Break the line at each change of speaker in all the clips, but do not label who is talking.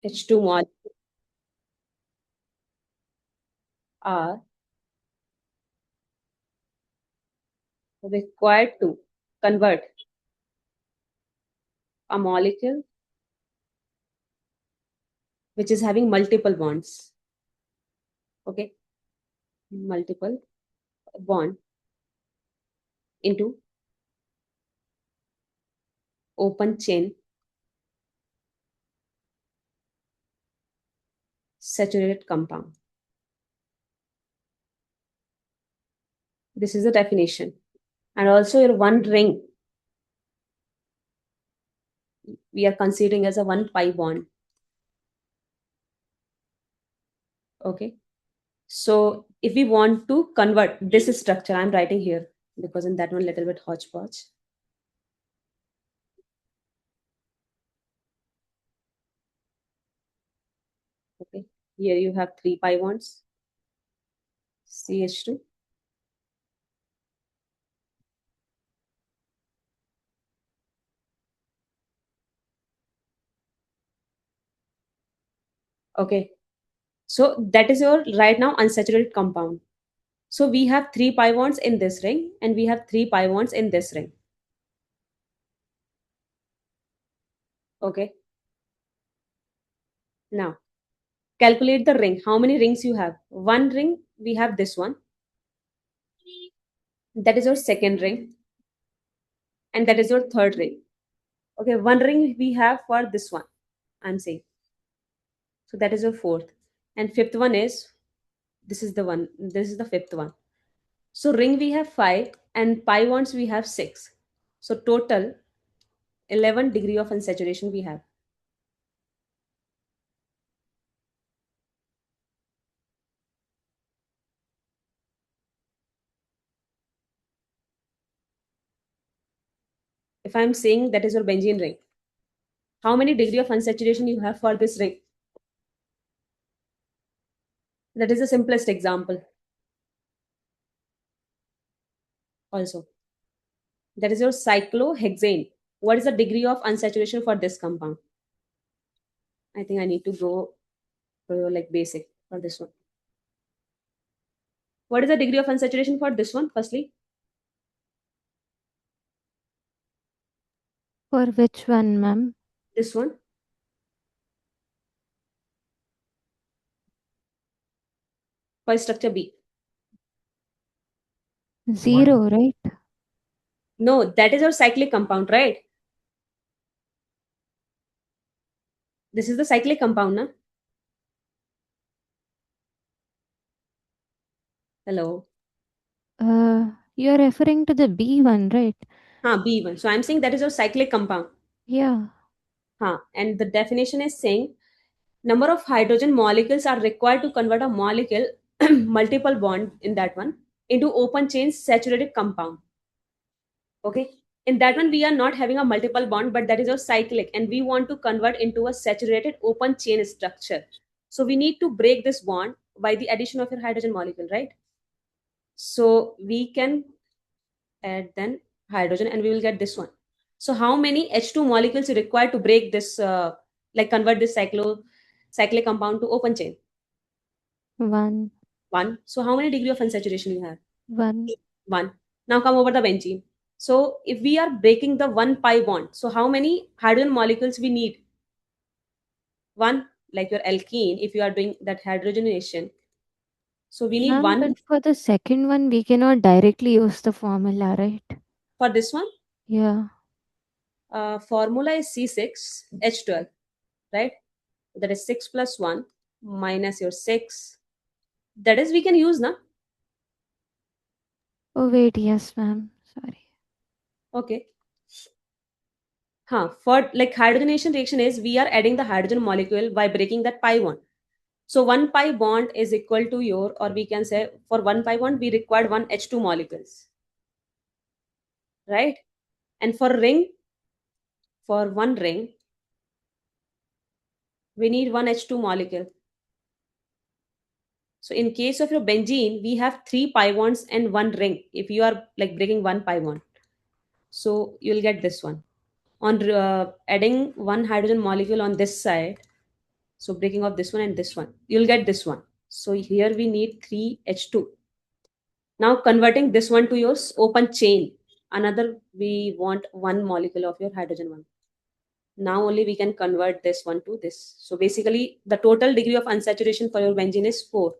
H2 molecules are required to convert a molecule which is having multiple bonds. Okay, multiple bond into open chain saturated compound. This is the definition. And also your one ring we are considering as a 1 pi bond. Okay, so if we want to convert this structure, I'm writing here because in that one little bit hodgepodge. Okay, here you have 3 pi bonds, CH2. Okay, so that is your right now unsaturated compound. So we have 3 pi bonds in this ring and we have 3 pi bonds in this ring. Okay, now calculate the ring. How many rings you have? One ring, we have this one. That is your second ring. And that is your third ring. Okay, one ring we have for this one, I'm saying. So that is your fourth. And fifth one is, this is the one, this is the fifth one. So ring we have 5 and pi bonds we have 6. So total 11 degree of unsaturation we have. If I'm saying that is your benzene ring, how many degree of unsaturation you have for this ring? That is the simplest example. Also, that is your cyclohexane. What is the degree of unsaturation for this compound? I think I need to go like basic for this one. What is the degree of unsaturation for this one? Firstly,
For which one, ma'am?
this one. For structure B.
0, right?
No, that is your cyclic compound, right? This is the cyclic compound, na? Hello.
You're referring to the B one, right?
B1. So I'm saying that is your cyclic compound.
Yeah.
And the definition is saying number of hydrogen molecules are required to convert a molecule, multiple bond in that one, into open chain saturated compound. Okay. In that one, we are not having a multiple bond, but that is your cyclic, and we want to convert into a saturated open chain structure. So we need to break this bond by the addition of your hydrogen molecule, right? So we can add then hydrogen and we will get this one. So how many H2 molecules you require to break this, like convert this cyclic compound to open chain?
1.
One. So how many degree of unsaturation you have?
1.
One. Now come over the benzene. So if we are breaking the 1 pi bond, so how many hydrogen molecules we need? One, like your alkene, if you are doing that hydrogenation. So we need
Ma'am,
one
but for the second one, we cannot directly use the formula, right?
for this one.
Yeah.
Formula is C6H12, right? That is 6 plus 1 minus your 6. That is we can use na.
Oh, wait, yes, ma'am. Sorry.
Okay. For like hydrogenation reaction is we are adding the hydrogen molecule by breaking that pi bond. So 1 pi bond is equal to your, or we can say for 1 pi bond we required 1 H2 molecules, right? And for one ring we need 1 H2 molecule. So in case of your benzene we have 3 pi bonds and one ring if you are like breaking 1 pi bond. So you'll get this one. On adding one hydrogen molecule on this side, So breaking of this one and this one, you'll get this one. So here we need 3H2. Now converting this one to your open chain, another we want one molecule of your hydrogen one. Now only we can convert this one to this. So basically the total degree of unsaturation for your benzene is 4.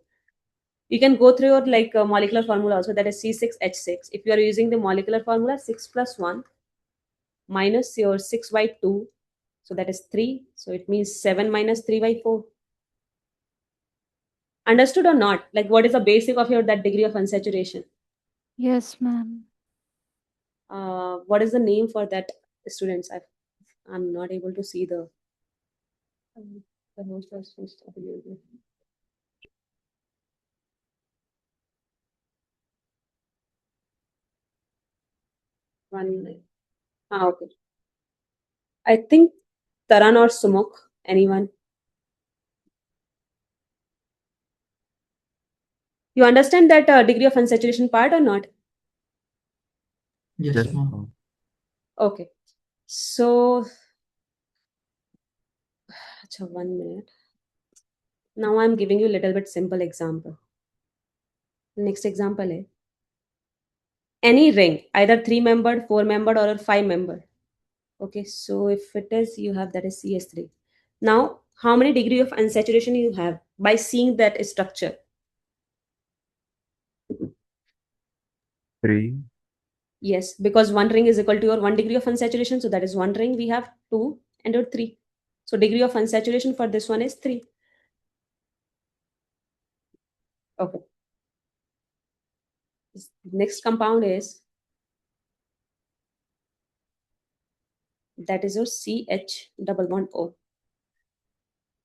You can go through your like molecular formula also, that is C6H6. If you are using the molecular formula, 6 plus 1 minus your 6 by 2, so that is 3. So it means 7 minus 3 by 4. Understood or not? Like what is the basic of your that degree of unsaturation?
Yes, ma'am.
What is the name for that, students? I'm not able to see the host was supposed to be- one. Okay. I think Taran or Sumuk. Anyone? You understand that degree of unsaturation part or not?
Yes, ma'am.
Okay. So, acha, 1 minute. Now I'm giving you a little bit simple example. Next example is any ring, either 3-membered, 4-membered, or a 5-membered. Okay, so if it is, you have that is CS3. Now, how many degree of unsaturation you have by seeing that structure?
3.
Yes, because one ring is equal to your 1 degree of unsaturation, so that is one ring. We have 2 and your 3. So degree of unsaturation for this one is 3. Okay. Next compound is, that is your CH double bond O,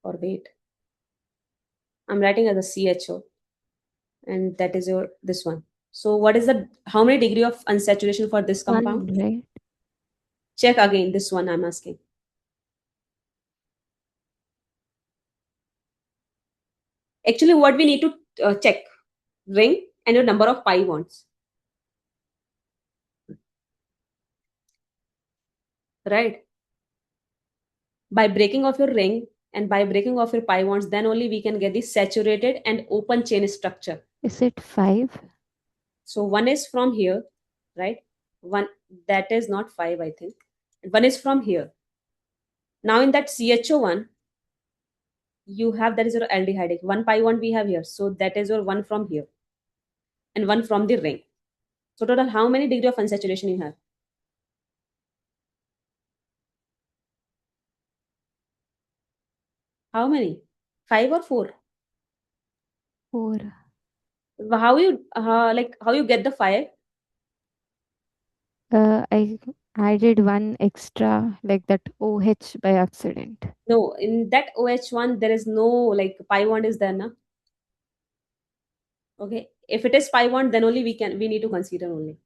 or wait, I'm writing as a CHO, and that is your this one. So what is the how many degree of unsaturation for this compound?
1, right?
Check again this one I'm asking. Actually, what we need to check, ring and your number of pi bonds, right? By breaking off your ring and by breaking off your pi bonds, then only we can get the saturated and open chain structure.
Is it 5?
So one is from here, right? One, that is not 5, I think. One is from here. Now in that CHO one, you have that is your aldehyde. One pi bond we have here, so that is your one from here, and one from the ring. So total, how many degree of unsaturation you have? How many? 5 or 4?
4.
How you like how you get the 5?
I added one extra, like that OH by accident.
No, in that OH one there is no like pi bond is there, na? Okay, if it is pi bond, then only we need to consider only.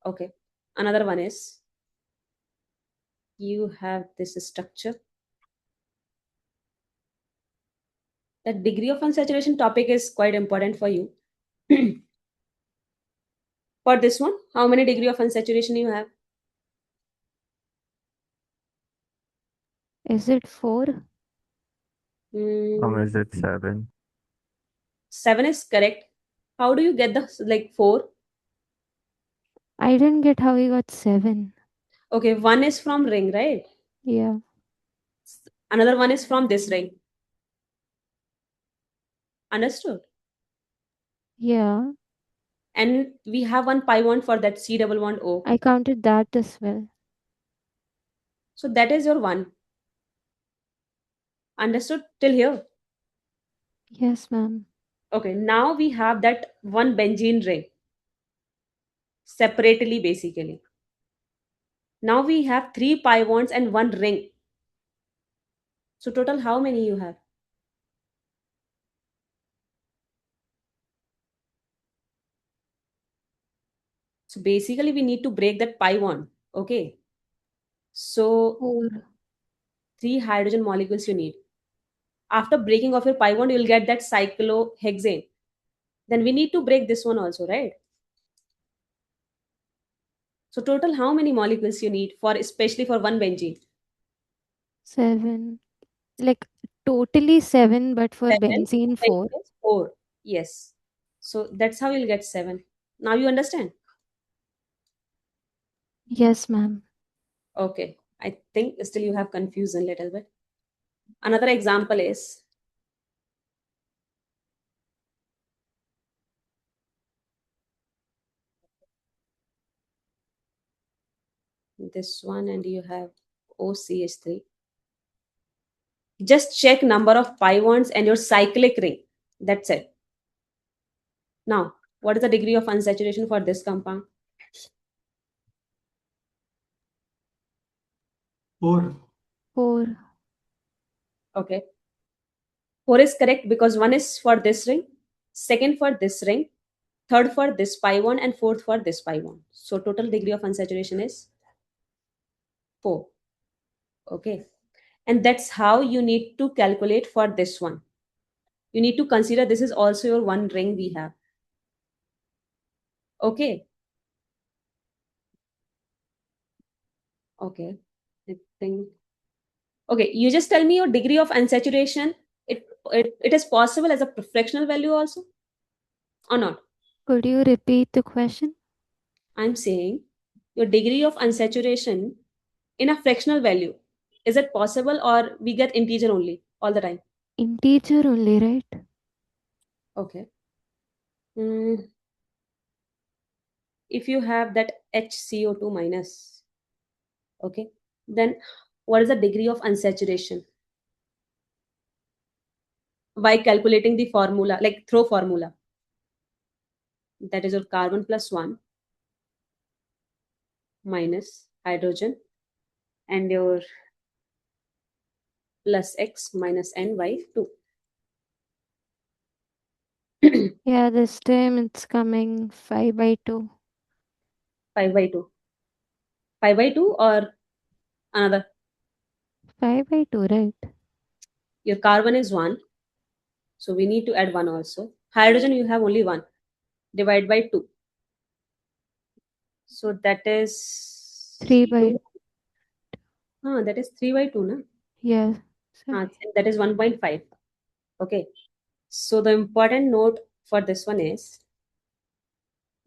Okay, another one is you have this structure. The degree of unsaturation topic is quite important for you. For this one, how many degree of unsaturation you have?
Is it 4?
Is
Mm,
it 7?
7 is correct. How do you get the like 4?
I didn't get how we got 7.
Okay, one is from ring, right?
Yeah.
Another one is from this ring. Understood?
Yeah.
And we have one pi bond for that C double bond O.
I counted that as well.
So that is your one. Understood till here?
Yes, ma'am.
Okay, now we have that one benzene ring separately basically. Now we have 3 pi bonds and one ring. So total how many you have? So basically we need to break that pi bond. Okay. So
4.
3 hydrogen molecules you need. After breaking off your pi bond, you'll get that cyclohexane. Then we need to break this one also, right? So total how many molecules you need for especially for one benzene?
7. Like totally 7, but for
7,
benzene 4.
benzene is 4. Yes. So that's how you'll get 7. Now you understand?
Yes, ma'am.
Okay. I think still you have confusion a little bit. Another example is this one, and you have OCH3. Just check number of pi bonds and your cyclic ring. That's it. Now, what is the degree of unsaturation for this compound?
4.
4.
Okay. 4 is correct because one is for this ring, second for this ring, third for this pi bond, and fourth for this pi bond. So total degree of unsaturation is 4. Okay. And that's how you need to calculate for this one. You need to consider this is also your one ring we have. Okay. Okay. I think. Okay. You just tell me your degree of unsaturation. It is possible as a fractional value also or not?
Could you repeat the question?
I'm saying your degree of unsaturation in a fractional value. Is it possible or we get integer only all the time?
Integer only, right?
Okay. Mm, if you have that HCO2 minus, okay, then what is the degree of unsaturation? By calculating the formula, like throw formula, that is your carbon plus 1 minus hydrogen and your plus X minus N by 2.
Yeah, this time it's coming 5 by 2.
5 by 2. 5 by 2 or another?
5 by 2, right?
Your carbon is 1, so we need to add 1 also. Hydrogen you have only 1. Divide by 2. So that
3
is 2.
by,
That is 3 by 2, na?
yeah, sorry.
That is 1.5. Okay. So the important note for this one is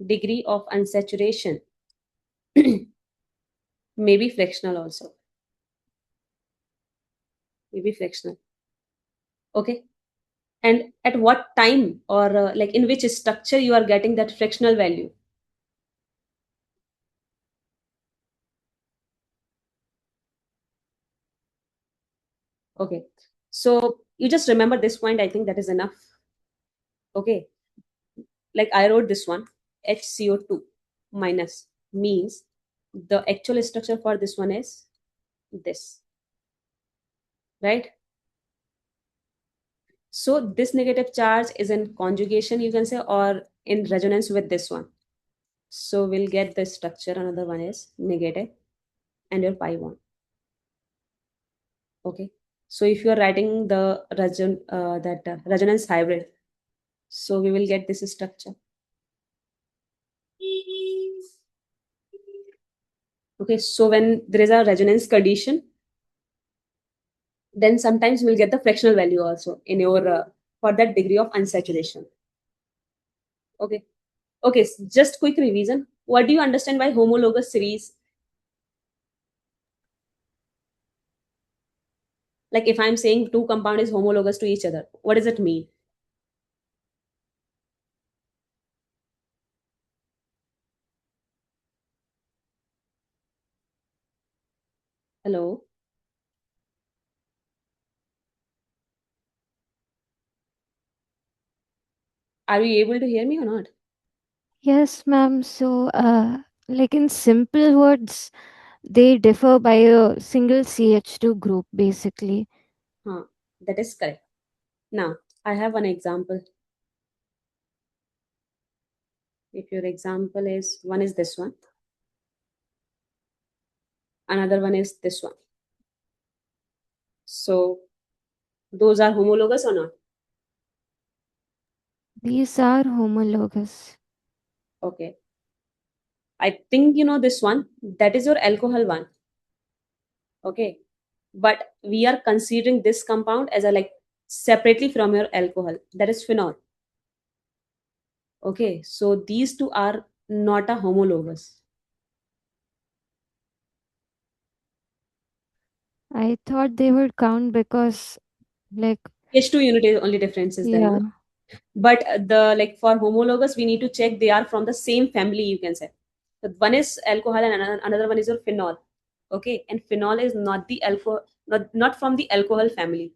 degree of unsaturation may be fractional also. Maybe fractional. Okay. And at what time or like in which structure you are getting that fractional value? Okay. So you just remember this point. I think that is enough. Okay. Like I wrote this one, HCO2 minus means the actual structure for this one is this, right? So this negative charge is in conjugation, you can say, or in resonance with this one. So we'll get the structure. Another one is negative and your pi bond. Okay. So if you are writing the resonance hybrid, so we will get this structure. Okay. So when there is a resonance condition, then sometimes we'll get the fractional value also in your for that degree of unsaturation. Okay. Okay. Just quick revision. What do you understand by homologous series? Like if I'm saying two compound is homologous to each other, what does it mean? Hello. Are you able to hear me or not?
Yes, ma'am. So, like in simple words, they differ by a single CH2 group, basically.
Huh. That is correct. Now I have one example. If your example is one is this one, another one is this one. So those are homologous or not?
These are homologous.
Okay. I think you know this one. That is your alcohol one. Okay. but we are considering this compound as a like separately from your alcohol, that is phenol. Okay, so these two are not a homologous.
I thought they would count because, like,
H2 unit is only difference is there,
yeah,
na? But the like for homologous, we need to check they are from the same family, you can say. So one is alcohol and another one is your phenol. Okay, and phenol is not the alcohol, not from the alcohol family.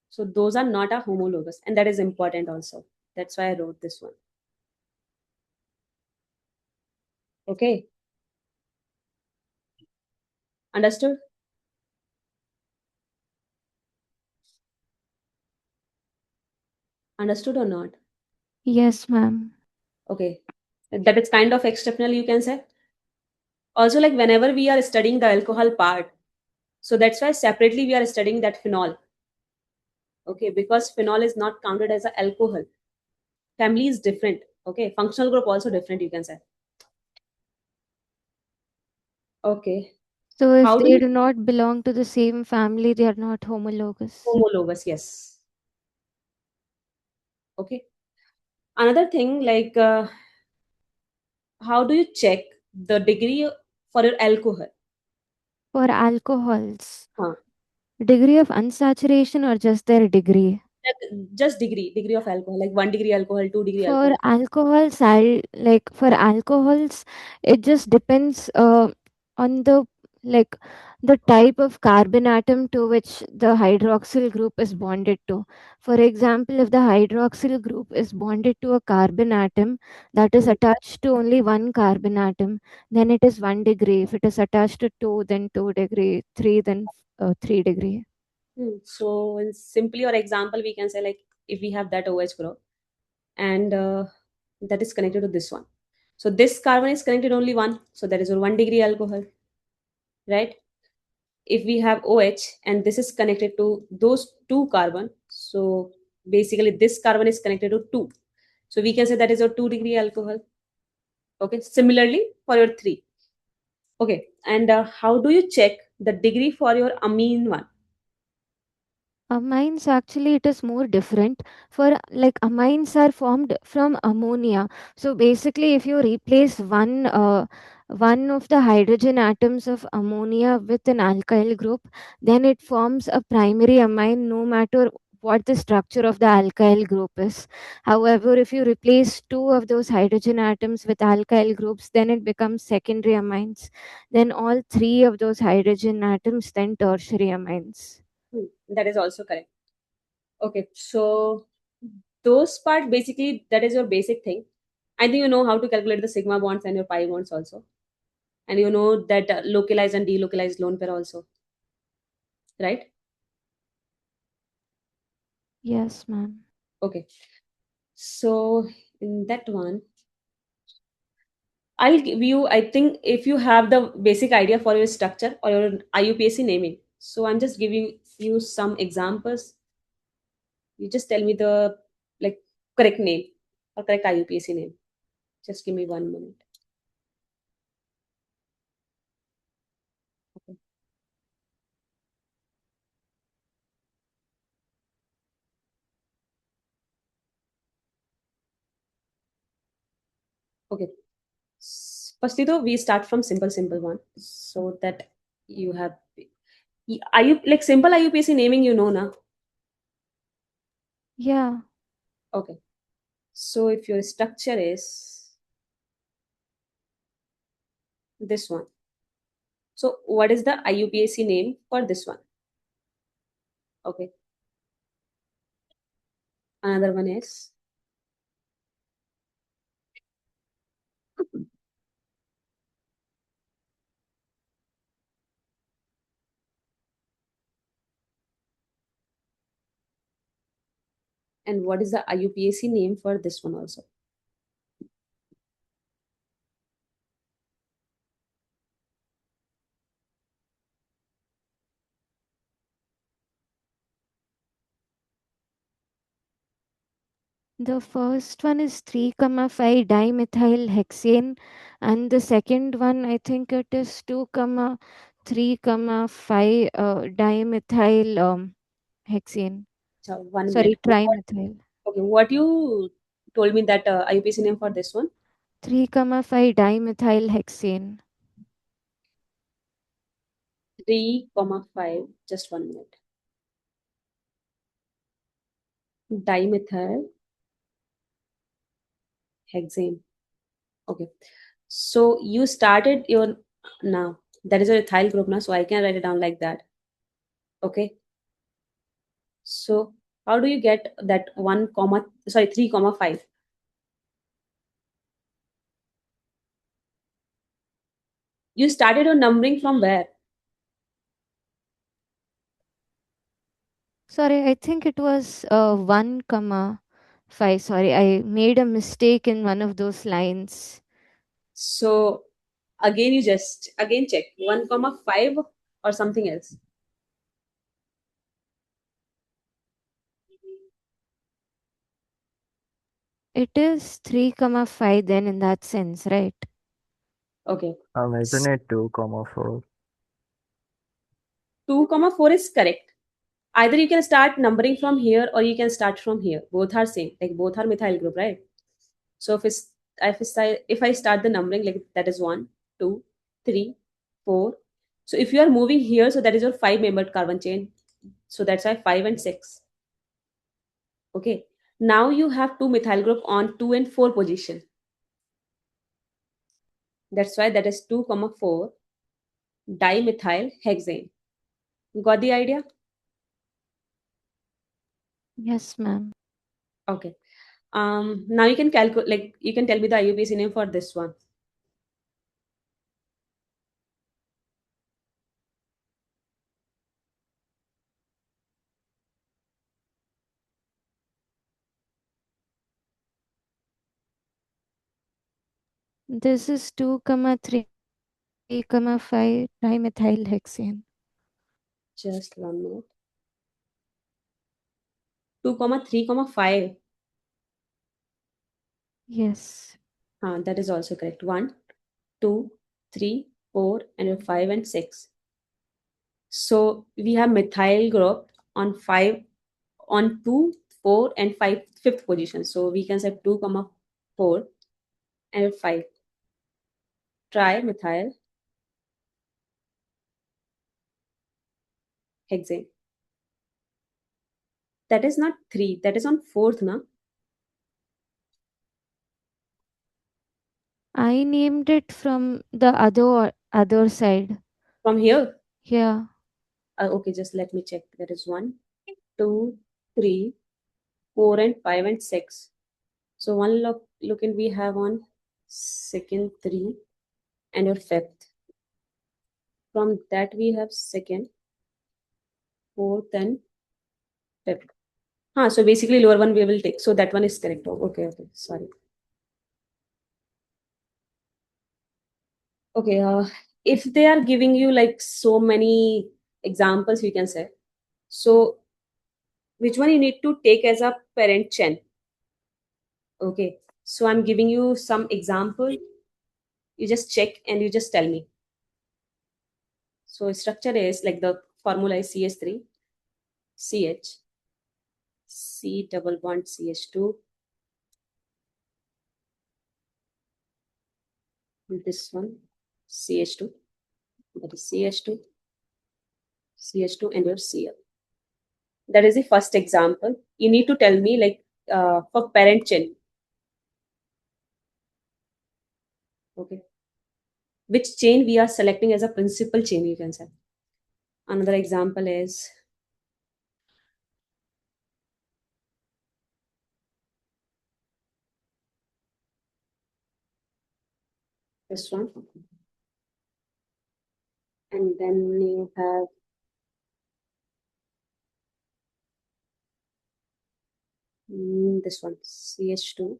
So those are not a homologous, and that is important also. That's why I wrote this one. Okay, understood? Understood or not?
yes, ma'am.
Okay, that is kind of exceptional, you can say. Also, like whenever we are studying the alcohol part, so that's why separately we are studying that phenol. Okay, because phenol is not counted as an alcohol. Family is different. Okay, functional group also different, you can say. Okay,
So if
how do
they
you
do not belong to the same family, they are not homologous.
homologous? Yes. Okay. Another thing, like how do you check the degree for your alcohol?
For alcohols,
Huh.
degree of unsaturation or just their degree?
Just degree of alcohol, like 1 degree alcohol, 2 degree
For
alcohol.
alcohols, like for alcohols, it just depends on the, like, the type of carbon atom to which the hydroxyl group is bonded to. For example, if the hydroxyl group is bonded to a carbon atom that is
Hmm.
attached to only one carbon atom, then it is 1 degree. If it is attached to two, then 2 degree. Three, then 3 degree.
So in simply or example, we can say like if we have that OH group and that is connected to this one. So this carbon is connected only one, so that is your 1 degree alcohol, right? If we have OH and this is connected to those two carbon, so basically this carbon is connected to two. So we can say that is your 2 degree alcohol. Okay. Similarly for your three. Okay. And how do you check the degree for your amine one?
Amines, actually it is more different. For, like, amines are formed from ammonia. So basically, if you replace one of the hydrogen atoms of ammonia with an alkyl group, then it forms a primary amine, no matter what the structure of the alkyl group is. However, if you replace two of those hydrogen atoms with alkyl groups, then it becomes secondary amines. Then all three of those hydrogen atoms, then tertiary amines.
That is also correct. Okay. So those part basically that is your basic thing. I think you know how to calculate the sigma bonds and your pi bonds also. And you know that localized and delocalized lone pair also, right?
Yes, ma'am.
Okay. So in that one, I'll give you, I think if you have the basic idea for your structure or your IUPAC naming. So I'm just giving you some examples. You just tell me the like correct name or correct IUPAC name. Just give me 1 minute. Okay. Okay. Firstly though, we start from simple one. So that you have are you like simple IUPAC naming you know now?
Yeah.
Okay. So if your structure is this one. So what is the IUPAC name for this one? Okay. Another one is, and what is the IUPAC name for this one also?
The first one is 3, 5 dimethyl hexane, and the second one I think it is 2, 3, 5 dimethyl hexane.
So 1 minute.
Sorry, trimethyl.
Okay, what you told me that IUPAC name for this one?
3, 5 dimethyl hexane.
3,5. Just 1 minute. Dimethyl hexane. Okay. So you started your now. That is your ethyl group now. So I can write it down like that. Okay. So how do you get that 3,5? You started your numbering from where?
Sorry, I think it was 1, 5. Sorry, I made a mistake in one of those lines.
So again, you just again check 1,5 or something else.
It is 3, 5 then in that sense, right?
Okay.
Isn't it 2, 4?
2,4 is correct. Either you can start numbering from here or you can start from here. Both are same. Like both are methyl group, right? So if I start the numbering like that is 1, 2, 3, 4. So if you are moving here, so that is your 5 membered carbon chain. So that's why 5 and 6. Okay. Now you have two methyl group on 2 and 4 position. That's why that is 2,4 dimethyl hexane. You got the idea?
Yes, ma'am.
Okay. Now you can calculate, like you can tell me the IUPAC name for this one.
This is 2, 3, 5 dimethyl hexane.
Just 1 minute. 2, 3, 5.
Yes.
That is also correct. 1, 2, 3, 4, and your 5 and 6. So we have methyl group on 5, on 2, 4, and 5, fifth position. So we can say 2, 4, and 5. Trimethyl hexane. That is not 3. That is on fourth, na?
I named it from the other side.
From here.
Yeah.
Okay, just let me check. That is 1, 2, 3, 4, and 5 and 6. So one look in we have on second 3 and your fifth. From that we have second, fourth, and fifth. So basically lower one we will take. So that one is correct. Oh, okay, okay. Sorry. Okay. If they are giving you like so many examples, we can say. So which one you need to take as a parent chain? Okay. So I'm giving you some example. You just check and you just tell me. So structure is like the formula is CH3, CH, C double bond CH2. This one, CH2. That is CH2, CH2, and your Cl. That is the first example. You need to tell me like for parent chain. Okay. Which chain we are selecting as a principal chain, you can say. Another example is this one. And then you have this one, CH2,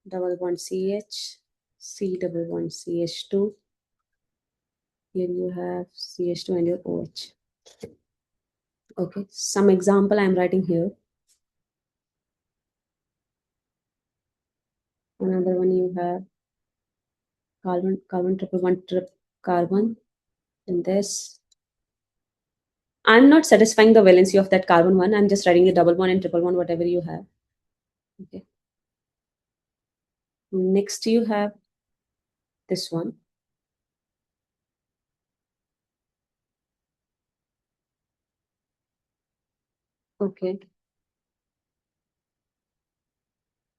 double bond CH, C double bond CH2. Here you have CH2 and your OH. Okay, some example I'm writing here. Another one you have carbon triple one carbon. In this, I'm not satisfying the valency of that carbon one. I'm just writing the double one and triple one, whatever you have. Okay. Next, you have this one. Okay.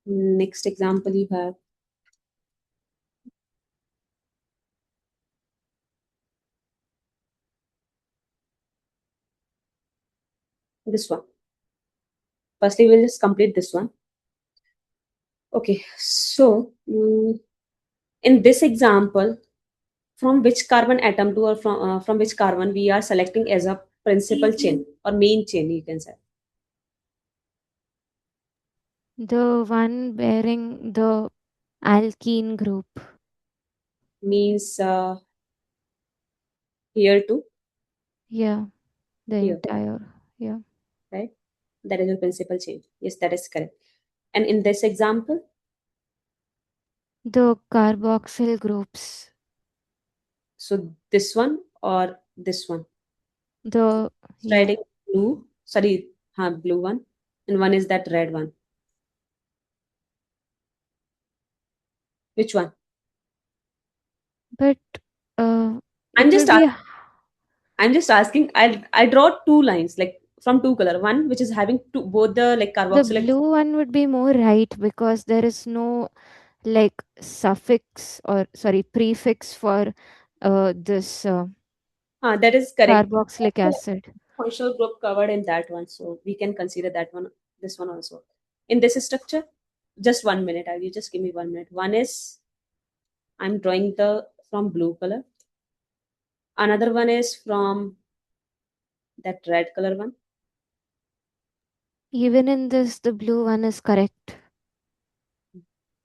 Next example, you have this one. Firstly, we'll just complete this one. Okay. So, in this example, from which carbon atom to or from which carbon we are selecting as a principal chain or main chain, you can say.
The one bearing the alkene group.
Means here to
Yeah, the
here,
entire. Yeah.
right? That is your principal chain. Yes, that is correct. And in this example,
The carboxyl groups.
so this one or this one.
The yeah.
Writing blue, sorry, blue one, and one is that red one. Which one?
But
I'm
it
just
would be
I'm just asking. I draw two lines like from two color. One which is having two both the like
the
carboxylic.
blue one would be more right because there is no like suffix or sorry prefix for this
That is correct.
carboxylic acid.
Functional group covered in that one, so we can consider that one. This one also. In this structure, just 1 minute. You just give me 1 minute. One is I'm drawing the from blue color. Another one is from that red color one.
Even in this, the blue one is correct.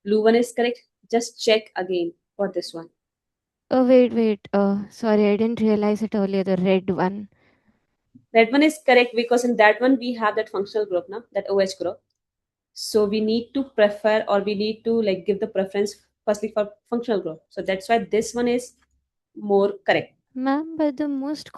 Blue one is correct. Just check again for this one.
Oh wait. Sorry, I didn't realize it earlier. The red one.
That one is correct because in that one we have that functional group now, that OH group. So we need to prefer or we need to like give the preference firstly for functional group. So that's why this one is more correct.
Ma'am, but the most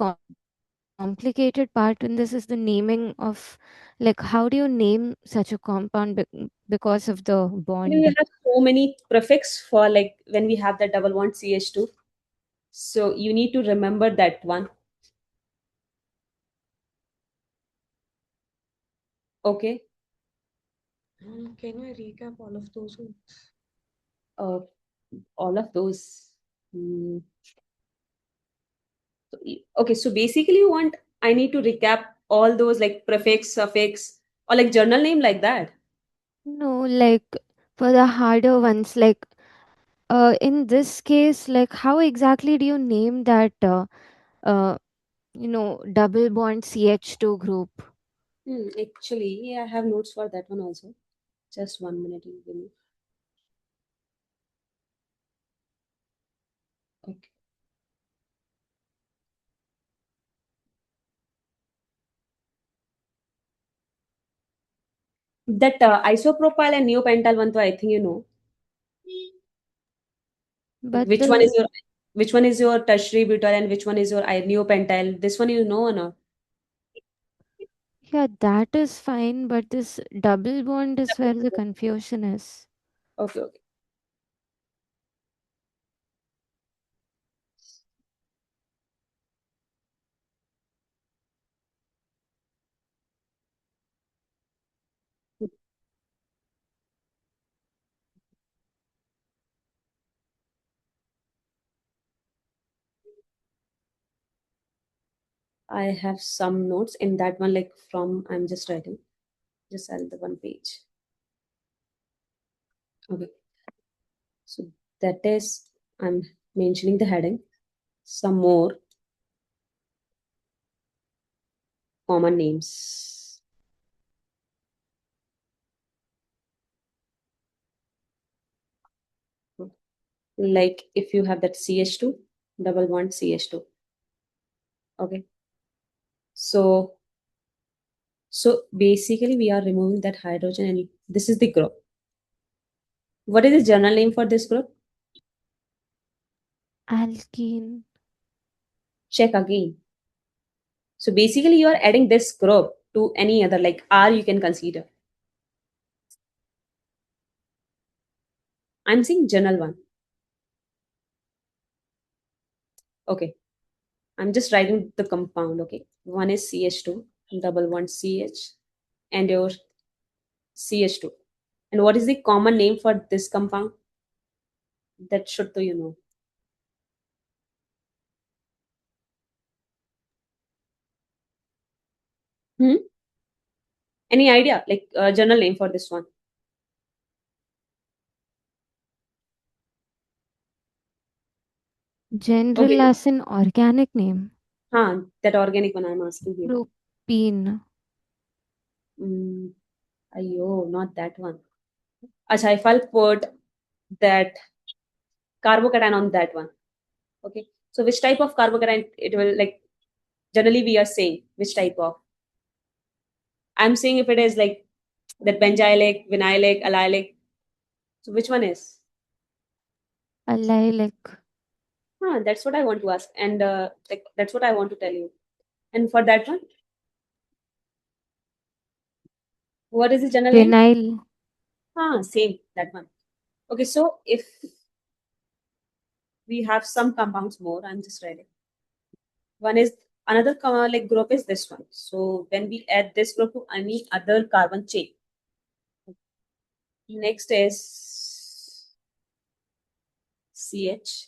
complicated part in this is the naming of like how do you name such a compound because of the
We
bond.
have so many prefix for like when we have the double bond CH2. So you need to remember that one. Okay.
Can you recap all of those ones?
Uh, all of those. Hmm. Okay, so basically you want I need to recap all those like prefix, suffix, or like journal name like that.
No, like for the harder ones, like in this case, like how exactly do you name that uh double bond CH2 group?
Actually, I have notes for that one also. Just 1 minute, you give me. Okay. That isopropyl and neopentyl one, though I think you know.
But
Which one is
the
your which one is your tertiary butyl and which one is your neopentyl? This one you know or not?
yeah, that is fine, but this double bond is where the confusion is.
Okay, okay. I have some notes in that one, like from I'm just writing. Just add the one page. Okay. So that is I'm mentioning the heading. Some more common names. Like if you have that CH2, double bond CH2. Okay. So basically we are removing that hydrogen and this is the group. What is the general name for this group?
Alkene.
Check again. So basically you are adding this group to any other, like R you can consider. I'm saying general one. Okay. I'm just writing the compound, okay? One is CH2, double one CH, and your CH2. And what is the common name for this compound? That should you know. Hmm? Any idea? Like general name for this one?
General
Okay.
as an organic name.
That organic one I'm asking you.
Propene.
Not that one. Acha, if I'll put that carbocation on that one. Okay. So which type of carbocation it will, like, generally we are saying which type of? I'm saying if it is like that benzylic, vinylic, allylic. So which one is?
Allylic.
That's what I want to ask, and like that's what I want to tell you. And for that one, what is the general name?
Vinyl.
Same that one. Okay, so if we have some compounds more, I'm just writing. One is another like group is this one. So when we add this group to any other carbon chain, next is CH,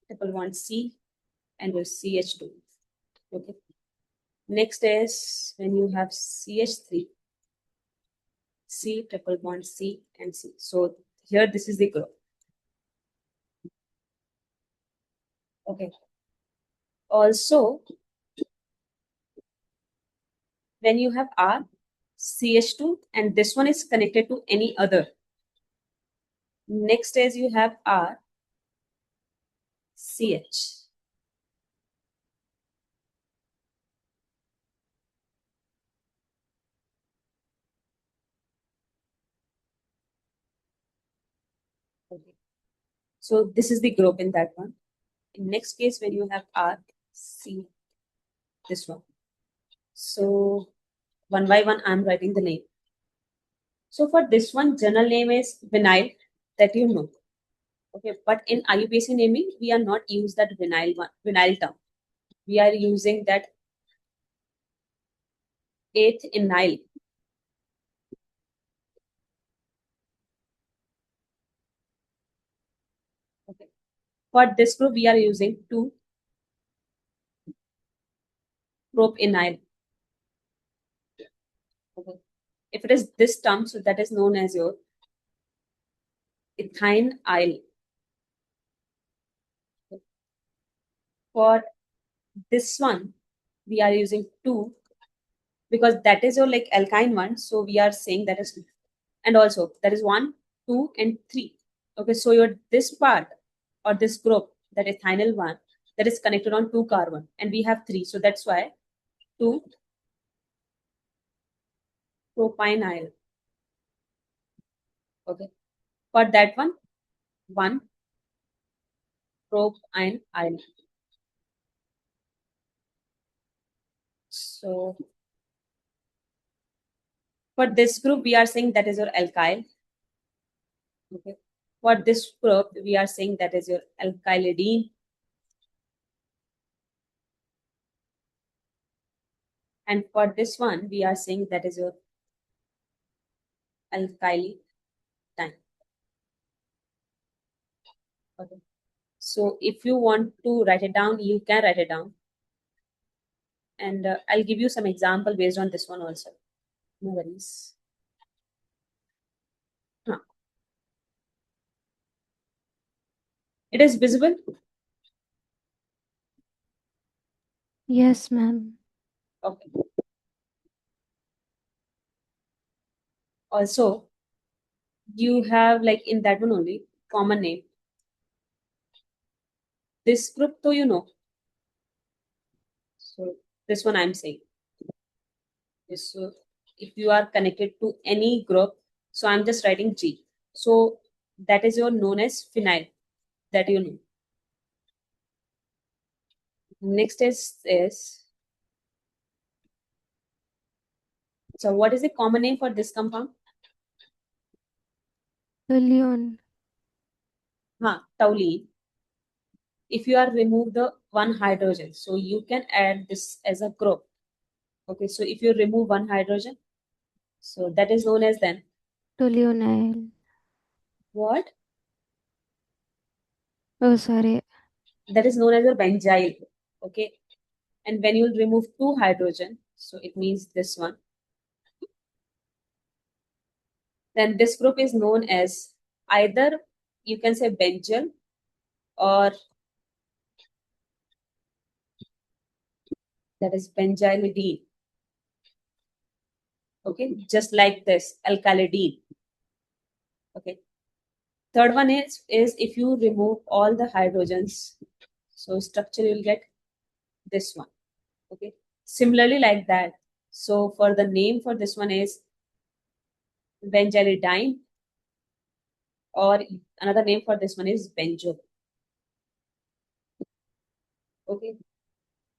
triple one C, and your CH2. Okay. Next is when you have CH3, C, triple bond C, and C. So here this is the group. Okay. Also, when you have R, CH2, and this one is connected to any other. Next is you have R, CH. Okay. So this is the group in that one. In next case, when you have R, C, this one. So one by one, I'm writing the name. So for this one, general name is vinyl, that you know. Okay, but in IUPAC naming, we are not use that vinyl term. We are using that eighth ennyl. Okay. For this group, we are using 2 propenyl. Okay. If it is this term, so that is known as your ethynyl. Okay. For this one, we are using 2 because that is your like alkyne one. So we are saying that is, and also that is 1, 2, and 3. Okay, so your this part or this group, that ethynyl one, that is connected on 2 carbon, and we have 3. So that's why 2 propionyl. Okay. For that one, 1 propionyl. So for this group, we are saying that is your alkyl. Okay. For this group, we are saying that is your alkylidene. And for this one, we are saying that is your alkylidyne. Okay. So if you want to write it down, you can write it down. And I'll give you some example based on this one also. No worries. Huh. It is visible.
Yes, ma'am.
Okay. Also, you have like in that one only common name. This group, though, you know. So this one I'm saying. So if you are connected to any group, so I'm just writing G. So that is your known as phenyl, that you know. Next is so what is the common name for this compound?
Toluene.
Toluene. If you are remove the one hydrogen, so you can add this as a group. Okay, so if you remove one hydrogen, so that is known as then
Toluenyl.
what?
Oh, sorry.
That is known as a benzyl. Okay, and when you will remove two hydrogen, so it means this one. Then this group is known as either you can say benzyl or that is benzylidene. Okay, just like this alkylidene. Okay, third one is if you remove all the hydrogens, so structure you'll get this one. Okay, similarly like that. So for the name for this one is benzylidine, or another name for this one is benzo. Okay,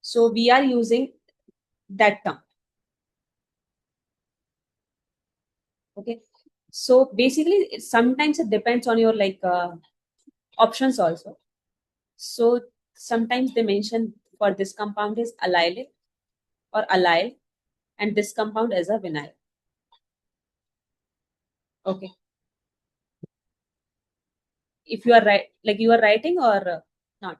so we are using that term. Okay, so basically sometimes it depends on your options also. So sometimes they mention for this compound is allylic or allyl, and this compound is a vinyl. Okay, if you are right, like you are writing or not.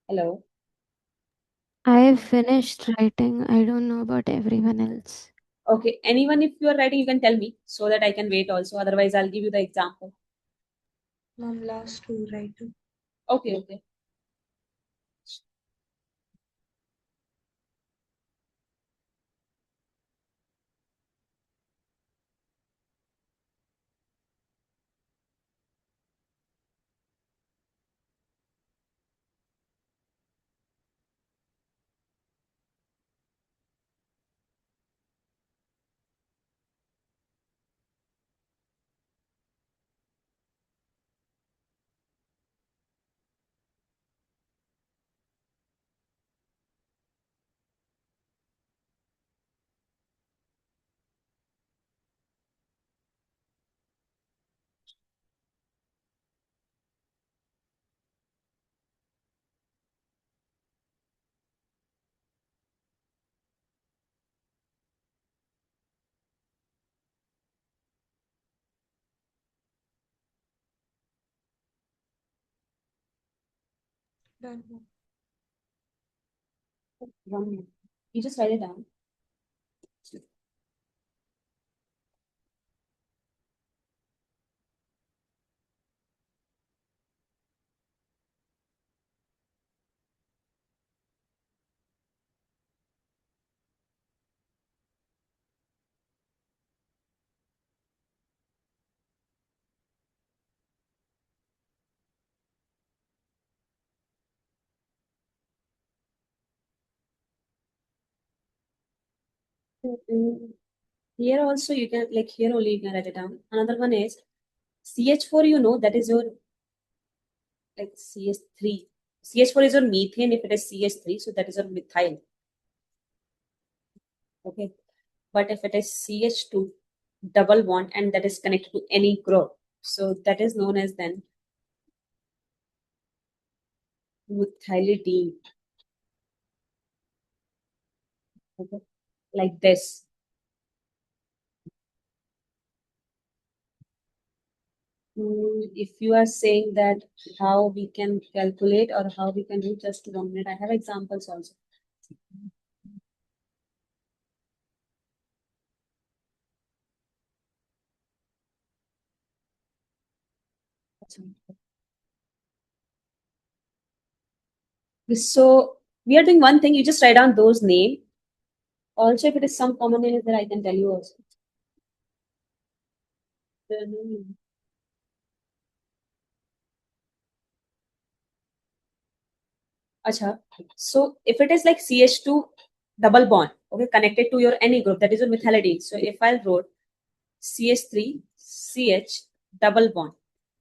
Hello.
I have finished writing. I don't know about everyone else.
Okay, anyone, if you are writing, you can tell me so that I can wait also. Otherwise, I'll give you the example.
Mom, last two, right?
Okay, okay.
Done. Mom.
1 minute. You just write it down. Mm, Here also you can like here only you can write it down. Another one is CH4. You know that is your like CH3. CH4 is your methane. If it is CH3, so that is your methyl. Okay, but if it is CH2 double bond and that is connected to any group, so that is known as then methylidene. Okay, like this. If you are saying that how we can calculate or how we can do, just 1 minute. I have examples also. So we are doing one thing. You just write down those name. Also, if it is some common name, then I can tell you also. Acha. So if it is like CH2 double bond, okay, connected to your any group, that is a methylidene. So if I wrote CH3 CH double bond,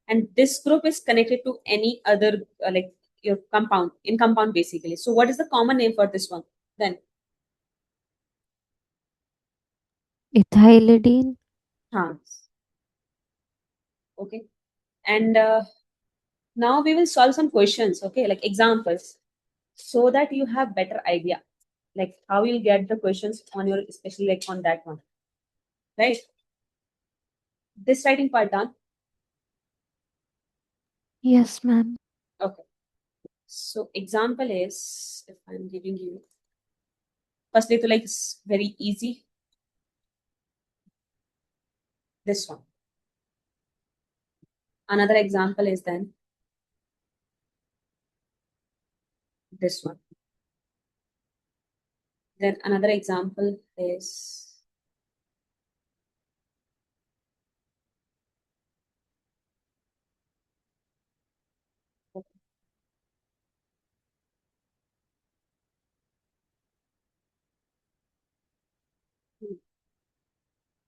and this group is connected to any other like your compound in compound basically. So what is the common name for this one then?
Ethylidene.
Huh. Okay. And now we will solve some questions, okay, like examples, so that you have better idea like how you'll get the questions on your, especially like on that one, right? This writing part done.
Yes, ma'am.
Okay. So example is, if I'm giving you, firstly to like it's very easy, this one. Another example is then this one. Then another example is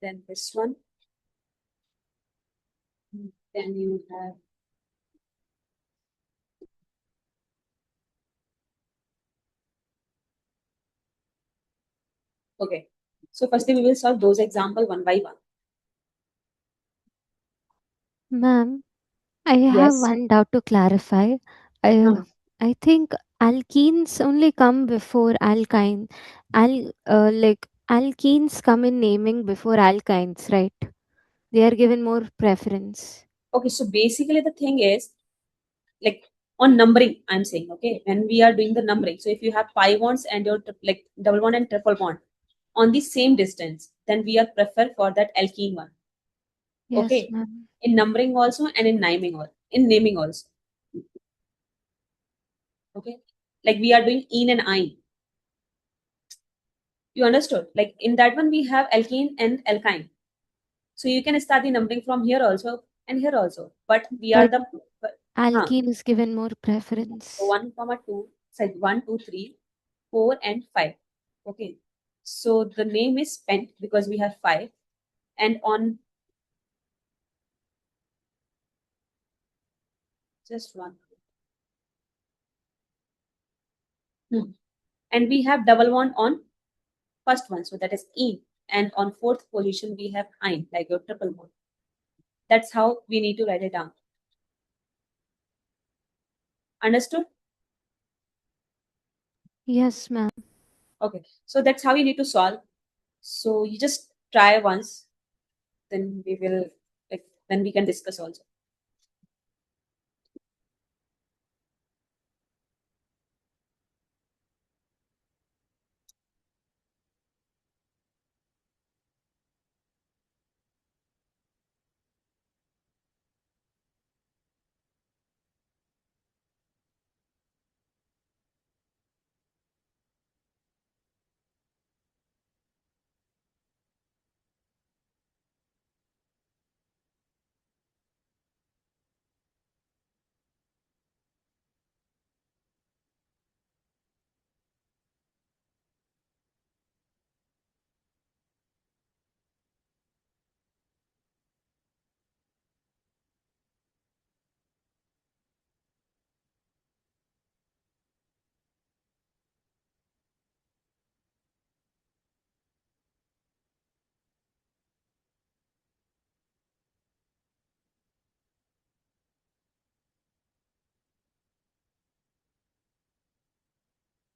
then this one. Then you have, okay. So firstly we will solve those example one by one.
Ma'am, I have
Yes.
one doubt to clarify. I
Huh.
I think alkenes only come before alkyne. Like alkenes come in naming before alkynes, right? They are given more preference.
Okay, so basically the thing is like on numbering I'm saying, okay, when we are doing the numbering, so if you have pi bonds and your like double bond and triple bond on the same distance, then we are prefer for that alkene one,
Yes,
okay,
ma'am.
in numbering also and in naming also, okay, like we are doing ene and ine, you understood, like in that one we have alkene and alkyne, so you can start the numbering from here also and here also, but we are
But
the huh,
alkene is given more preference.
1 comma 2 said 1 2 3 4 and 5, okay, so the name is spent because we have 5, and on just one. Hmm. And we have double one on first one, so that is E. And on fourth position, we have ein, like your triple bond. That's how we need to write it down. Understood?
Yes, ma'am.
Okay. So that's how you need to solve. So you just try once, then we will like then we can discuss also.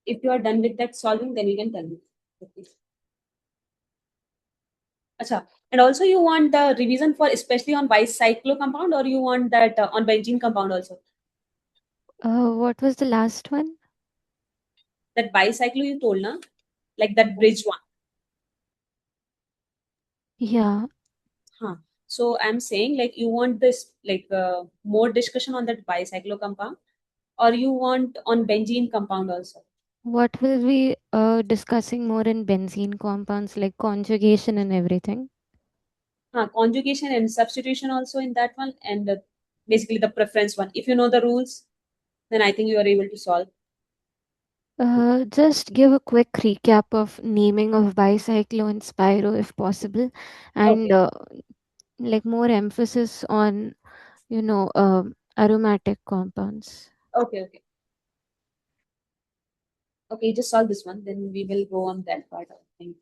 If you are done with that solving, then you can tell me. Okay. Acha. And also you want the revision for especially on bicyclo compound, or you want that on benzene compound also?
What was the last one?
That bicyclo you told, na? Like that bridge one.
Yeah.
Huh. So I'm saying like you want this like more discussion on that bicyclo compound, or you want on benzene compound also?
What will we discussing more in benzene compounds like conjugation and everything?
Conjugation and substitution also in that one, and basically the preference one. If you know the rules, then I think you are able to solve.
Just give a quick recap of naming of bicyclo and spiro if possible, and
Okay.
like more emphasis on aromatic compounds.
Okay. Okay. Okay. Just solve this one. Then we will go on that part of things.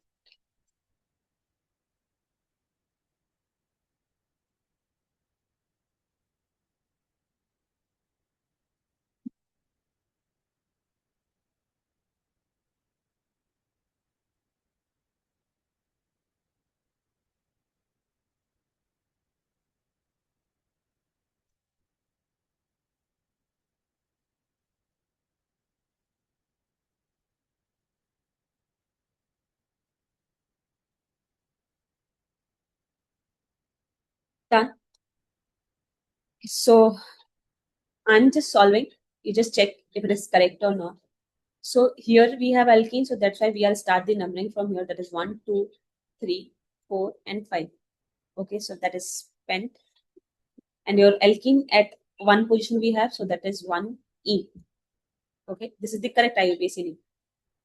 Done. So I'm just solving. You just check if it is correct or not. So here we have alkene, so that's why we are start the numbering from here. That is 1, 2, 3, 4, and 5. Okay, so that is spent. And your alkene at one position we have, so that is 1E. Okay, this is the correct IUPAC.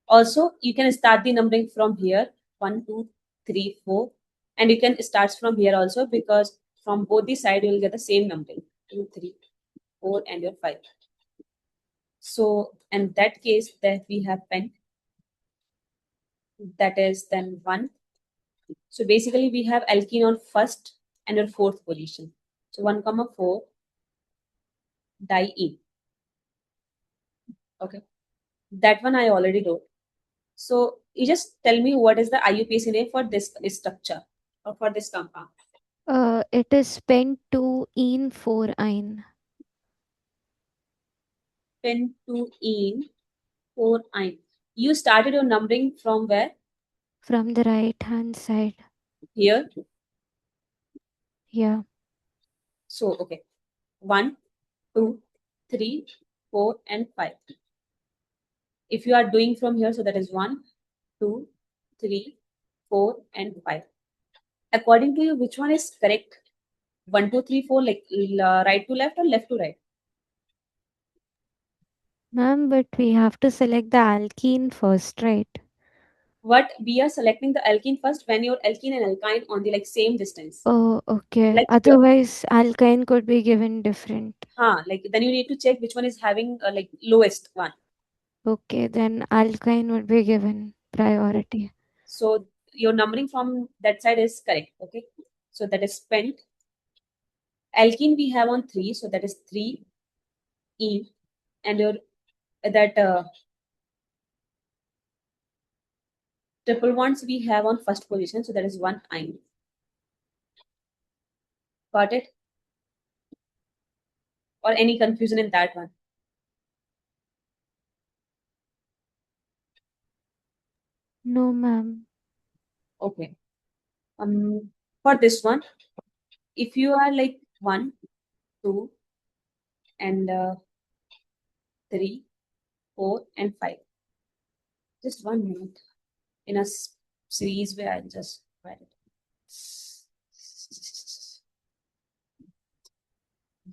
Also, you can start the numbering from here 1, 2, 3, 4, and you can start from here also because from both the side you will get the same numbering 2, 3, 4, and your 5. So, in that case, that we have pen, that is then 1. So basically, we have alkene on first and your fourth position. So 1 comma 4 die. Okay, that one I already wrote. So you just tell me what is the IUPAC name for this structure or for this compound.
It is spent to ene 4 ine
Pentene 4 ine. You started your numbering from where?
from the right hand side.
Here.
Yeah.
So okay, 1, 2, 3, 4, and 5. If you are doing from here, so that is 1, 2, 3, 4, and 5. According to you, which one is correct? 1, 2, 3, 4, like right to left or left to right?
Ma'am, but we have to select the alkene first, right?
What we are selecting the alkene first when your alkene and alkyne on the like same distance.
Oh, okay.
Like here.
Otherwise, alkyne could be given different.
Like then you need to check which one is having like lowest one.
Okay, then alkyne would be given priority.
So your numbering from that side is correct. Okay. So that is spent. Alkene we have on 3, so that is 3 E, and your that triple bonds we have on first position, so that is 1 ine. Got it? Or any confusion in that one?
No, ma'am.
Okay. For this one, if you are like 1, 2, and 3, 4, and 5, just 1 minute in a series where I just write it.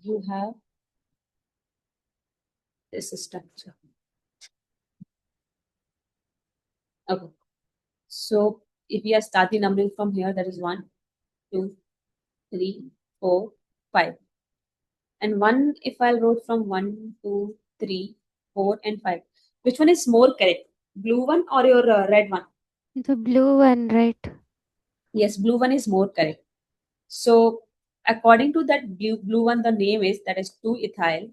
You have this structure. Okay. So if we are starting numbering from here, that is 1, 2, 3, 4, 5. And 1, if I wrote from 1, 2, 3, 4, and 5, which one is more correct? Blue one or your red one?
The blue one, right?
Yes, blue one is more correct. So according to that blue one, the name is that is 2-ethyl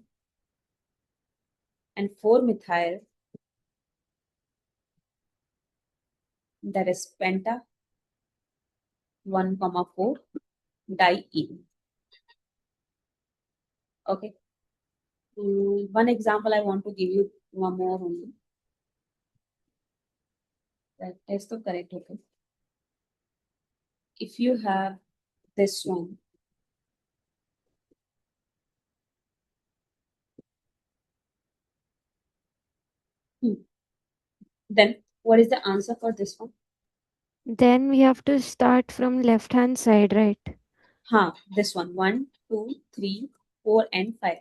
and 4-methyl, that is penta 1 comma 4 diene. Okay. One example I want to give you one more only. That is the correct. Okay. If you have this one, then what is the answer for this one?
Then we have to start from left hand side, right?
This one 1, 2, 3, 4, and 5.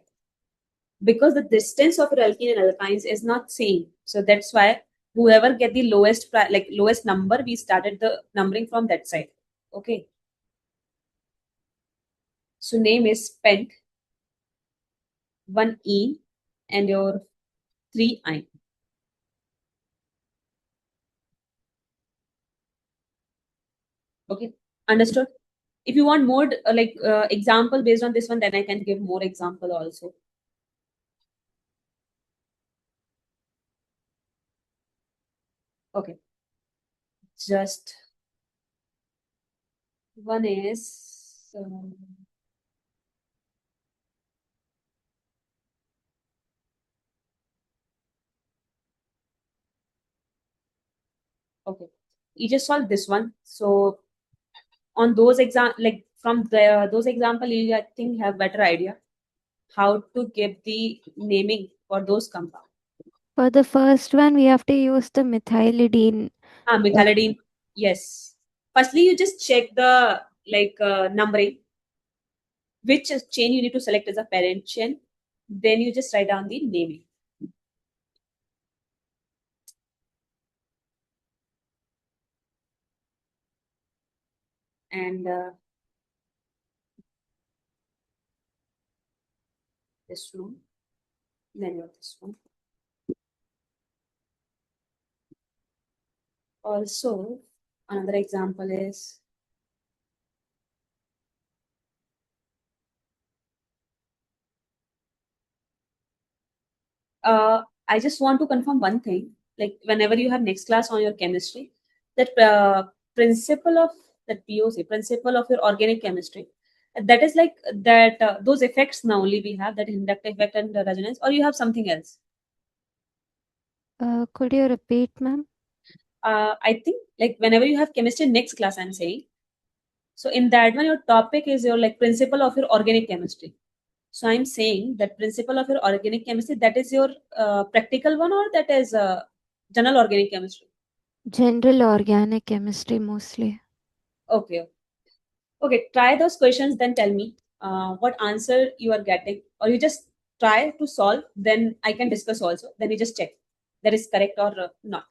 because the distance of your alkene and alkynes is not same. So that's why whoever get the lowest lowest number, we started the numbering from that side. Okay. So name is pent, one ene, and your three ine. Okay, understood. If you want more example based on this one, then I can give more example also. Okay, just one is okay. You just solve this one. So on those from those example, you I think have better idea how to give the naming for those compounds.
For the first one, we have to use the methylidene.
Methylidene. Yes. Firstly, you just check the numbering, which chain you need to select as a parent chain. Then you just write down the naming. And this one, then you have this one. Also, another example is I just want to confirm one thing. Like whenever you have next class on your chemistry, that principle of that POC, principle of your organic chemistry, that is like that those effects now only we have that inductive effect and the resonance, or you have something else.
Could you repeat, ma'am?
I think like whenever you have chemistry next class, I'm saying. So in that one, your topic is your like principle of your organic chemistry. So I'm saying that principle of your organic chemistry, that is your practical one, or that is general organic chemistry.
General organic chemistry mostly.
Okay. Okay. Try those questions, then tell me what answer you are getting, or you just try to solve. Then I can discuss also. Then you just check that is correct or not.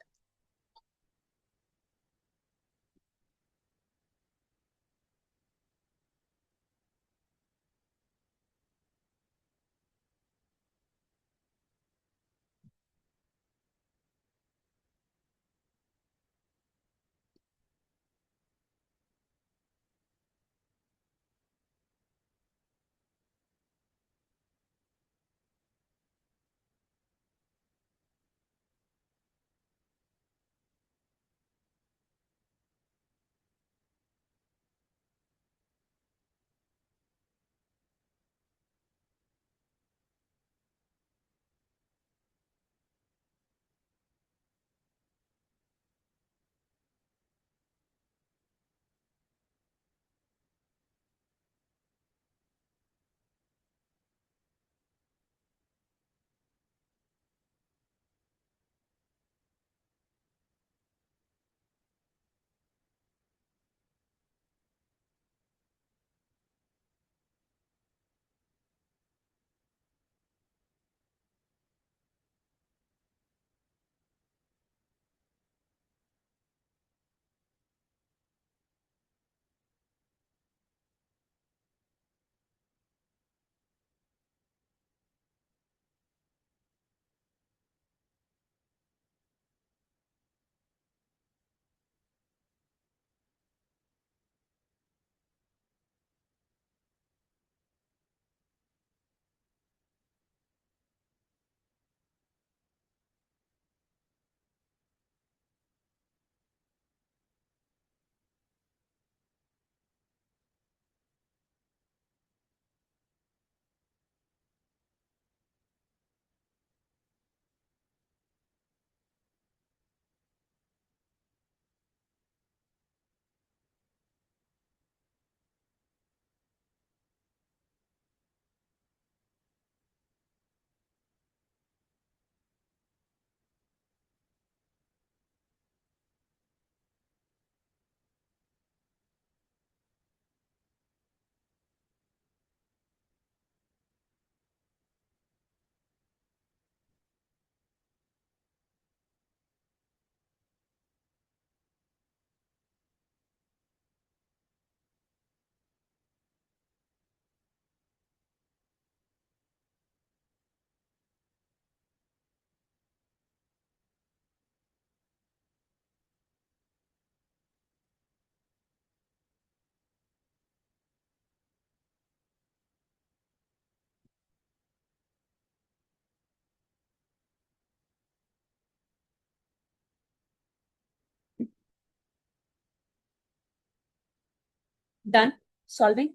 Done solving?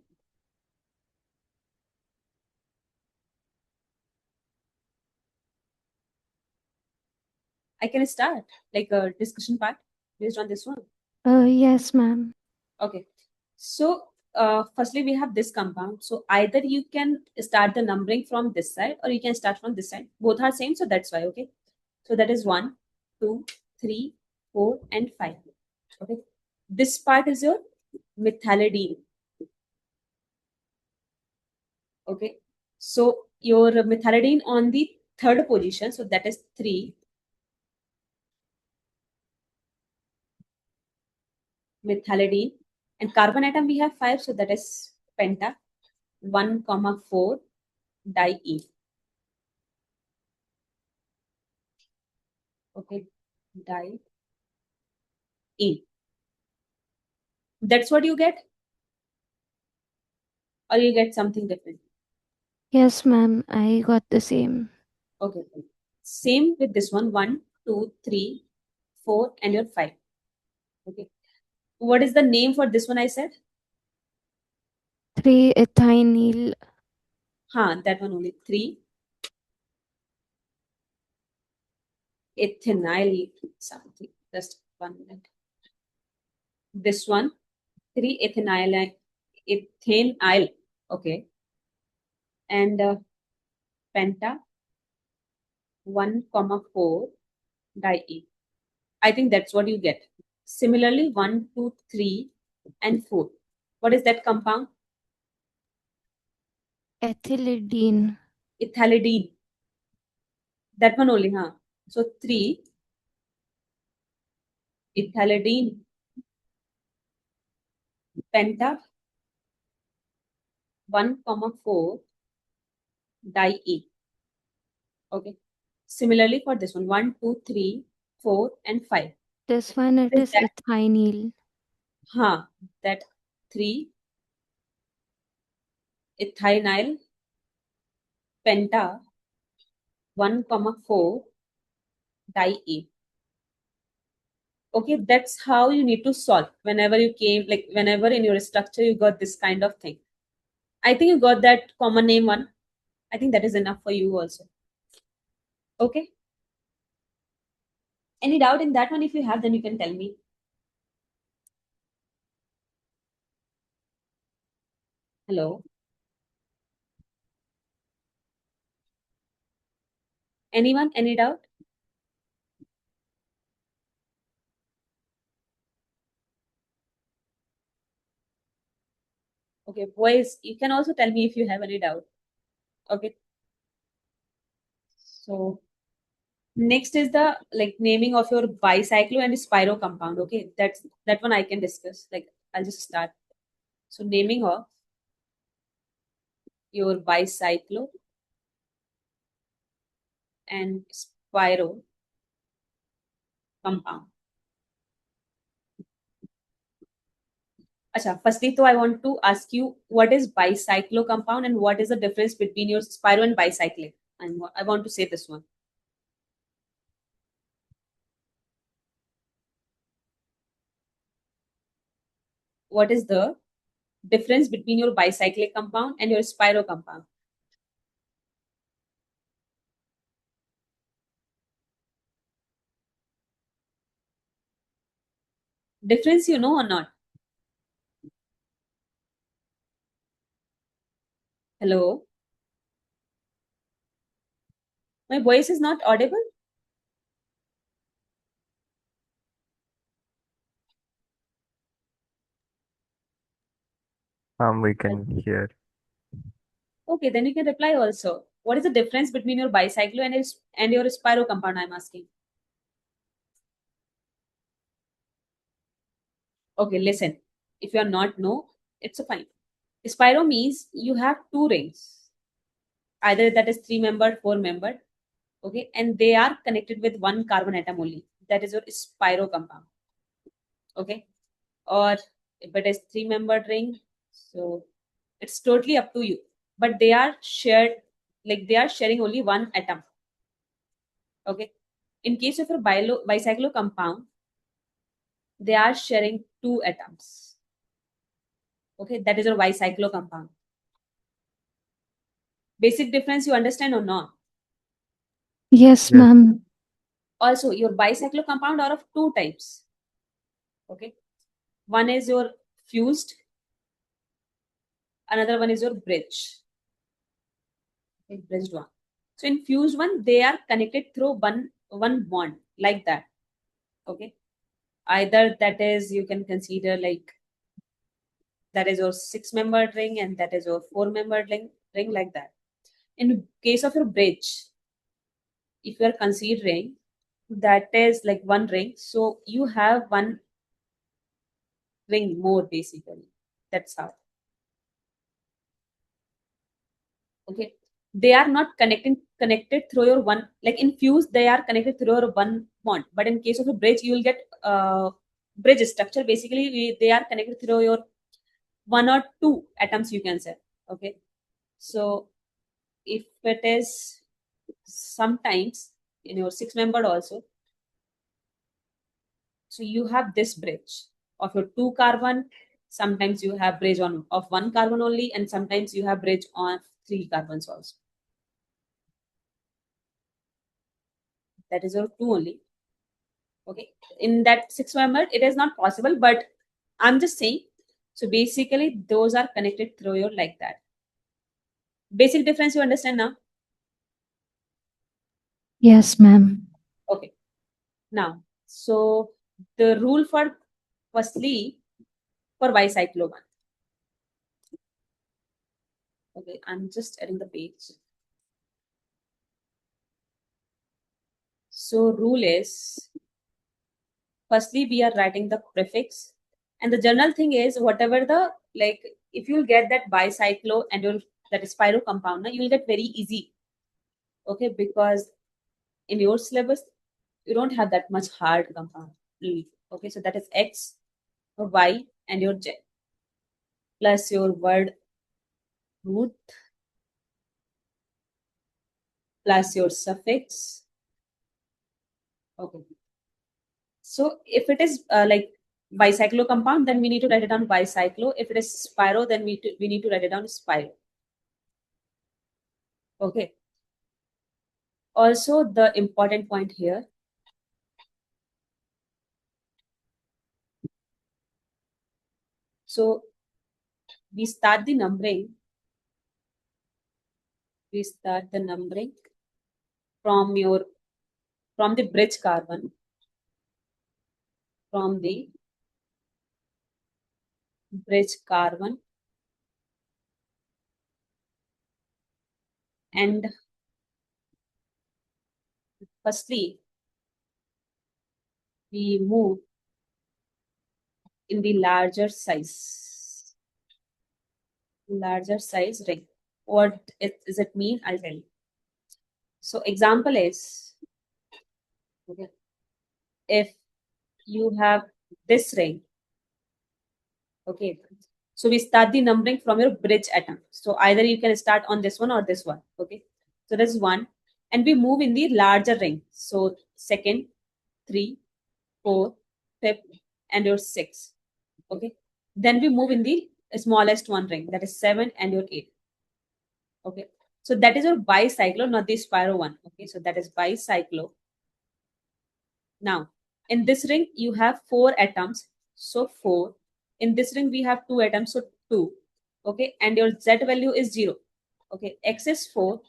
I can start like a discussion part based on this one.
Yes, ma'am.
Okay. So firstly, we have this compound. So either you can start the numbering from this side or you can start from this side. Both are same, so that's why. Okay. So that is 1, 2, 3, 4, and 5. Okay. This part is your methylidine. Okay. So your methylidine on the third position. So that is 3. Methylidine. And carbon atom we have 5. So that is penta. 1, comma 4 di-E. Okay. Di-E. That's what you get? Or you get something different?
Yes, ma'am. I got the same.
Okay. Same with this one. 1, 2, 3, 4, and your 5. Okay. What is the name for this one I said?
3-ethynyl.
That one only. 3 ethynyl something. Just 1 minute. This one, 3 ethynyl. Okay. And penta 1, comma 4 di-E. I think that's what you get. Similarly, 1, 2, 3, and 4. What is that compound?
Ethylidine.
Ethylidine. That one only, huh? So 3 ethylidine penta 1, comma 4 di-E. Okay. Similarly for this one, 1, 2, 3, 4, and 5.
This one, it
What is
is
that?
ethynyl.
That 3 ethynyl penta 1, comma 4 di-E. Okay, that's how you need to solve whenever you came, like whenever in your structure you got this kind of thing. I think you got that common name one. I think that is enough for you also. Okay. Any doubt in that one? If you have, then you can tell me. Hello. Anyone? Any doubt? Okay, boys, you can also tell me if you have any doubt. Okay. So next is the like naming of your bicyclo and spiro compound. Okay, that one I can discuss. Like I'll just start. So naming of your bicyclo and spiro compound. Acha, firstly, though, I want to ask you what is bicyclo compound and what is the difference between your spiro and bicyclic? And I want to say this one. What is the difference between your bicyclic compound and your spiro compound? Difference you know or not? Hello? My voice is not audible?
We can hear.
Okay, then you can reply also. What is the difference between your bicyclo and your spiro compound? I'm asking. Okay, listen. If you are not no, it's a fine. Spiro means you have two rings. Either that is 3-membered, 4-membered, okay, and they are connected with one carbon atom only. That is your spiro compound. Okay. Or if it is 3-membered ring, so it's totally up to you. But they are shared, like they are sharing only one atom. Okay. In case of a bicyclo compound, they are sharing two atoms. Okay, that is your bicyclo compound. Basic difference you understand or not?
Yes,
Yes.
ma'am.
Also, your bicyclo compound are of two types. Okay, one is your fused, another one is your bridge. Okay, bridged one. So in fused one, they are connected through one bond like that. Okay, either that is you can consider like that is your 6-membered ring and that is your 4-membered ring like that. In case of your bridge, if you are considering that is like one ring, so you have one ring more basically. That's how. Okay, they are not connected through your one, like in fuse they are connected through your one bond, but in case of a bridge you will get bridge structure. Basically they are connected through your one or two atoms, you can say. Okay, so if it is sometimes in your 6-membered also, so you have this bridge of your 2 carbon. Sometimes you have bridge on of 1 carbon only, and sometimes you have bridge on 3 carbons also. That is your two only. Okay, in that 6-membered it is not possible, but I'm just saying. So basically those are connected through your like that. Basic difference you understand now?
Yes, ma'am.
Okay, now so the rule for firstly for bicyclo one. Okay, I'm just adding the page. So rule is, firstly we are writing the prefix, and the general thing is whatever the, like if you get that bicyclo and you'll that is pyro compound, now you will get very easy. Okay, because in your syllabus you don't have that much hard compound. Okay, so that is x or y and your z plus your word root plus your suffix. Okay, so if it is like bicyclo compound, then we need to write it down bicyclo. If it is spiro, then we need to write it down spiro. Okay, also the important point here, so we start the numbering from your from the bridge carbon, from the bridge carbon, and firstly we move in the larger size ring. What does it mean? I'll tell you. So example is, okay, if you have this ring, okay, so we start the numbering from your bridge atom. So either you can start on this one or this one. Okay, so that's one, and we move in the larger ring. So second, 3, 4, 5, and your 6. Okay, then we move in the smallest one ring, that is 7 and your 8. Okay, so that is your bicyclo, not the spiro one. Okay, so that is bicyclo. Now in this ring you have 4 atoms, so 4. In this ring we have 2 atoms, so 2. Okay, and your z value is 0. Okay, x is 4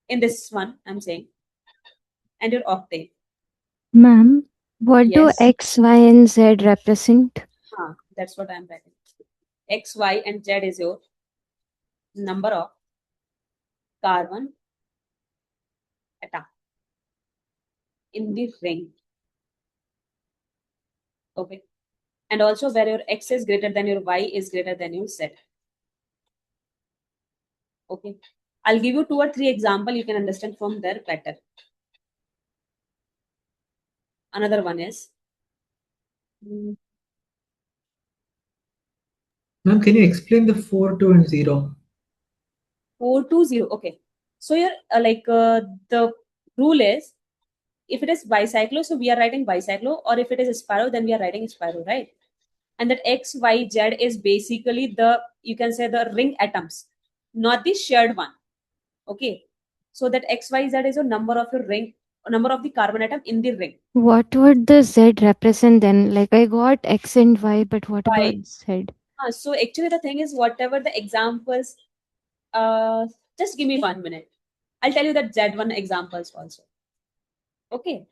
in this one I'm saying, and your octave.
Ma'am, what do
Yes,
X, Y, and Z represent?
that's what I'm writing. X, y, and z is your number of carbon atom in the ring. Okay, and also where your x is greater than your y is greater than your z. Okay, I'll give you 2 or 3 example, you can understand from there better. Another one is,
Ma'am, can you explain the 4, 2, and 0?
420. Okay, so here the rule is, if it is bicyclo, so we are writing bicyclo, or if it is spiro, then we are writing spiro, right? and that X, Y, Z is basically the, you can say, the ring atoms, not the shared one. Okay, so that X, Y, Z is a number of your ring, number of the carbon atom in the ring.
What would the Z represent then? Like I got X and Y, but what about
Y.
Z?
So actually the thing is, whatever the examples, just give me 1 minute. I'll tell you that Z1 examples also. Okay.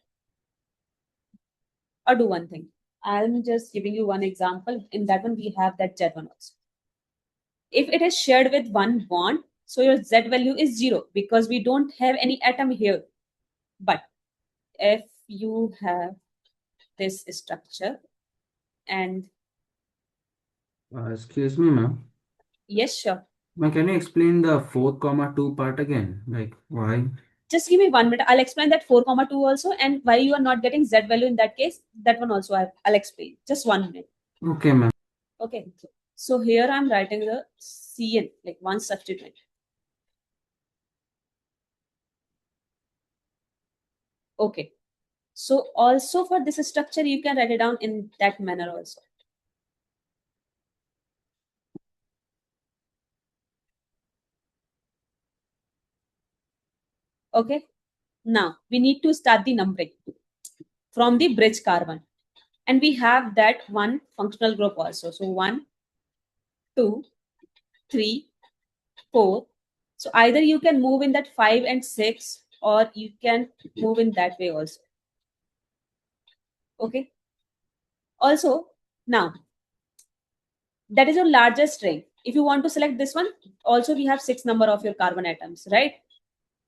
Or do one thing. I'm just giving you one example. In that one, we have that Z1 also. If it is shared with one bond, so your Z value is 0 because we don't have any atom here. But if you have this structure and
Excuse me, ma'am.
yes, sure.
Ma'am, can you explain the 4, 2 part again? Like why?
Just give me 1 minute. I'll explain that 4, 2 also, and why you are not getting Z value in that case. That one also I'll explain. Just 1 minute.
Okay, ma'am.
Okay. So here I'm writing the CN, like one substituent. Okay. So also for this structure, you can write it down in that manner also. Okay. Now we need to start the numbering from the bridge carbon. And we have that one functional group also. So 1, 2, 3, 4. So either you can move in that 5 and 6, or you can move in that way also. Okay. Also, now that is your largest ring. If you want to select this one, also we have 6 number of your carbon atoms, right?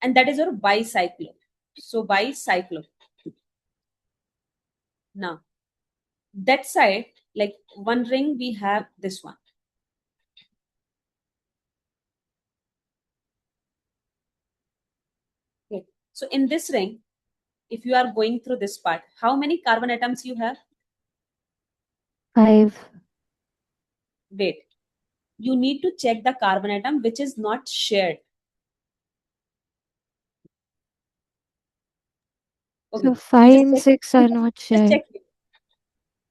And that is your bicyclo. So bicyclo. Now that side, like one ring, we have this one. Okay. So in this ring, if you are going through this part, how many carbon atoms you have?
5.
Wait. You need to check the carbon atom which is not shared. Okay.
So 5
Just
and
check.
6 are not
Just
shared.
check.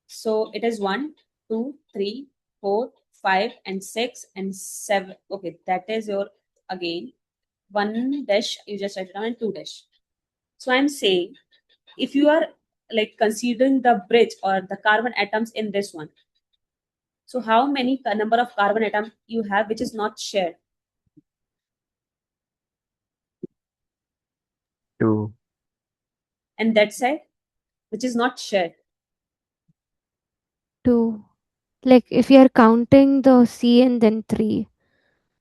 So it is 1, 2, 3, 4, 5, and 6 and 7. Okay, that is your again 1 dash. You just write it down and 2 dash. So I'm saying, if you are like considering the bridge or the carbon atoms in this one, so how many number of carbon atom you have which is not shared?
2.
And that side, which is not shared?
2. Like if you are counting the C and then 3,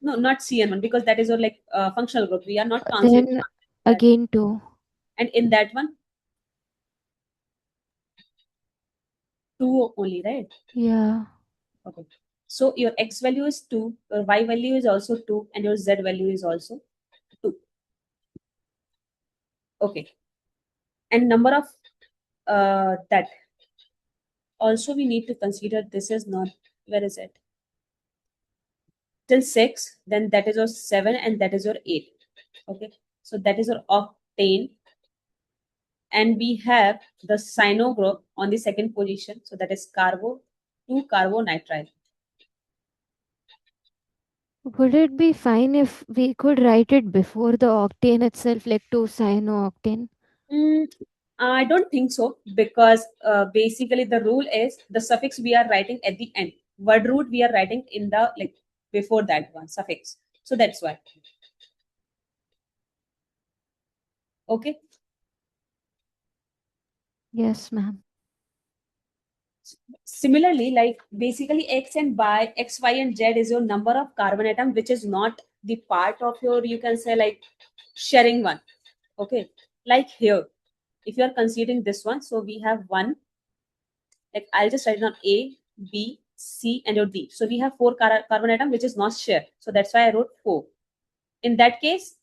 No, not CN1 because that is your like functional group. We are not considering
then
that.
again 2.
And in that one, 2 only, right?
Yeah.
Okay. So your X value is 2, your Y value is also 2, and your Z value is also 2. Okay. And number of that also we need to consider. This is not, where is it? Till 6, then that is your 7, and that is your 8. Okay. So that is your octane. And we have the cyano group on the second position. So that is carbo 2 carbonitrile.
Would it be fine if we could write it before the octane itself, like 2 cyanooctane?
Mm, I don't think so because basically the rule is the suffix we are writing at the end. Word root we are writing in the like before that one suffix. So that's why. Okay.
Yes, ma'am.
Similarly, like basically X and Y, X, Y, and Z is your number of carbon atom which is not the part of your, you can say, like sharing one. Okay. Like here, if you are considering this one, so we have one, like I'll just write down A, B, C, and your D. So we have 4 carbon atom which is not shared. So that's why I wrote 4. In that case,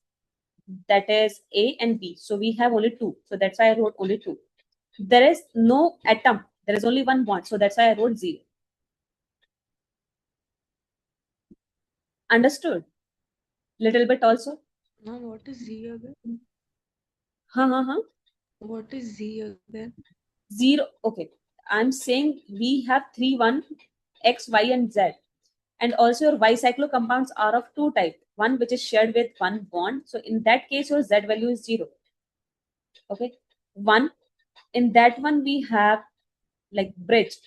that is A and B. So we have only 2. So that's why I wrote only 2. There is no atom. There is only one bond. So that's why I wrote 0. Understood? Little bit also.
Now, what is Z again?
Huh.
What is Z again?
0. Okay. I'm saying we have 3, 1. X, Y, and Z. And also your Y-cyclo compounds are of two types. One which is shared with one bond. So in that case, your Z value is 0. Okay. One, in that one we have like bridge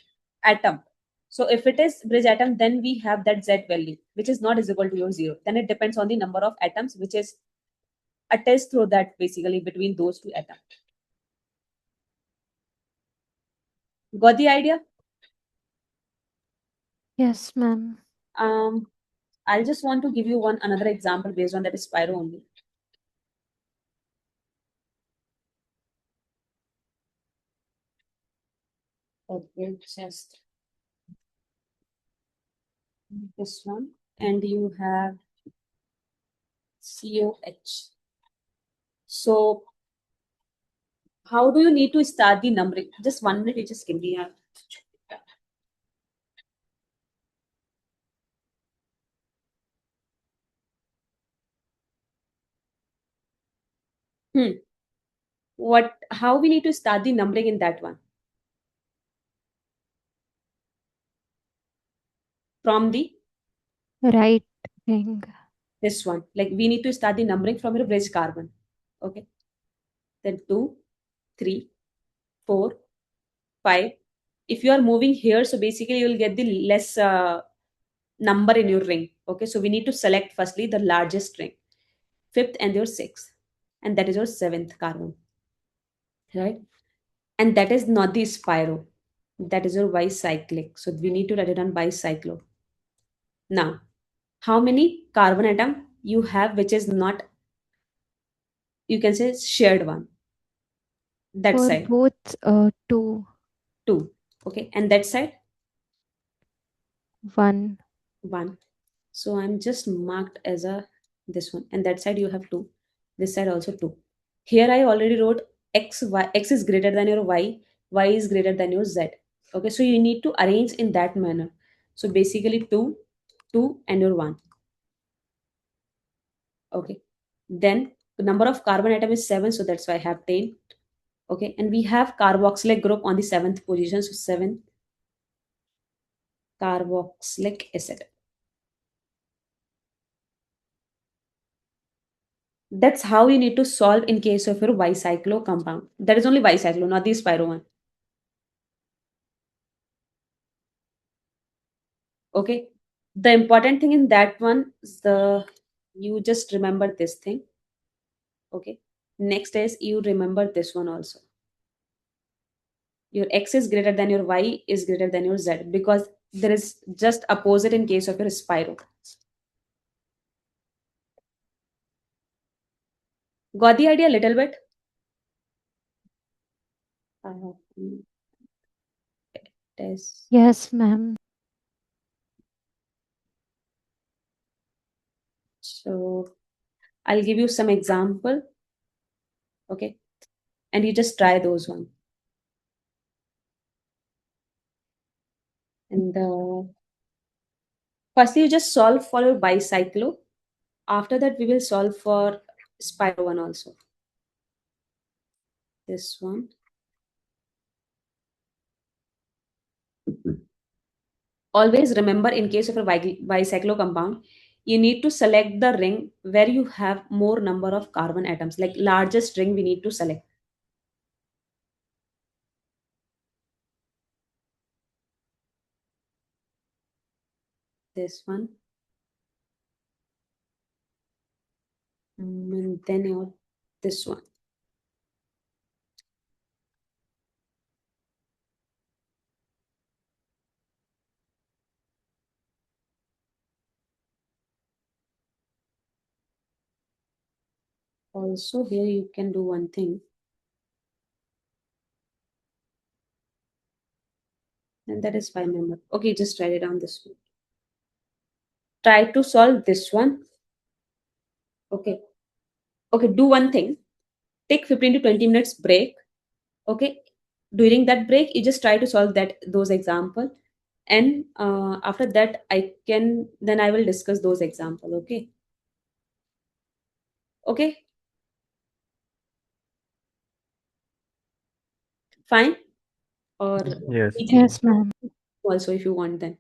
atom. So if it is bridge atom, then we have that Z value, which is not is equal to your 0. Then it depends on the number of atoms which is attached through that basically between those two atoms. Got the idea?
Yes, ma'am.
I'll just want to give you another example based on that spiro only. Okay, just this one, and you have COH. So how do you need to start the numbering? Just 1 minute, you just give me a. How we need to start the numbering in that one? From the
Right thing.
this one, like we need to start the numbering from your bridge carbon. Okay, then 2, 3, 4, 5. If you are moving here, so basically you will get the less number in your ring. Okay, so we need to select firstly the largest ring, 5th and your 6th, and that is your 7th carbon, right? And that is not the spiro, that is your bicyclic. So we need to write it on bicyclo. Now, how many carbon atom you have which is not, you can say shared one, that
For
side?
both, 2,
2. Okay, and that side?
1.
1. So I'm just marked as a this one, and that side you have 2, this side also 2. Here I already wrote x is greater than your y is greater than your z. Okay, so you need to arrange in that manner. So basically 2, 2, and your 1. Okay, then the number of carbon atom is 7, so that's why I have 10. Okay, and we have carboxylic group on the 7th position, so 7 carboxylic acid. That's how you need to solve in case of your bicyclo compound. That is only bicyclo, not the spiro one. Okay. The important thing in that one is you just remember this thing. Okay. Next is you remember this one also. Your x is greater than your y is greater than your z, because there is just opposite in case of your spiro. Got the idea a little bit? Test.
Yes, ma'am.
So I'll give you some example. Okay. And you just try those one. And firstly, you just solve for your bicyclo. After that, we will solve for spiro one also. This one. Always remember, in case of a bicyclo compound, you need to select the ring where you have more number of carbon atoms. Like largest ring we need to select. This one. And then this one. Also here you can do one thing. And that is 5 member. Okay, just write it down this one. Try to solve this one. Okay. Okay, do one thing. Take 15 to 20 minutes break. Okay. During that break, you just try to solve those example. And after that, I will discuss those example. Okay. Okay. Fine. Or
Yes.
Yes, ma'am.
also if you want then.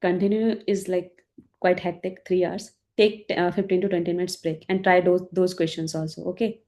Continue is like quite hectic, 3 hours. Take 15 to 20 minutes break and try those questions also. Okay.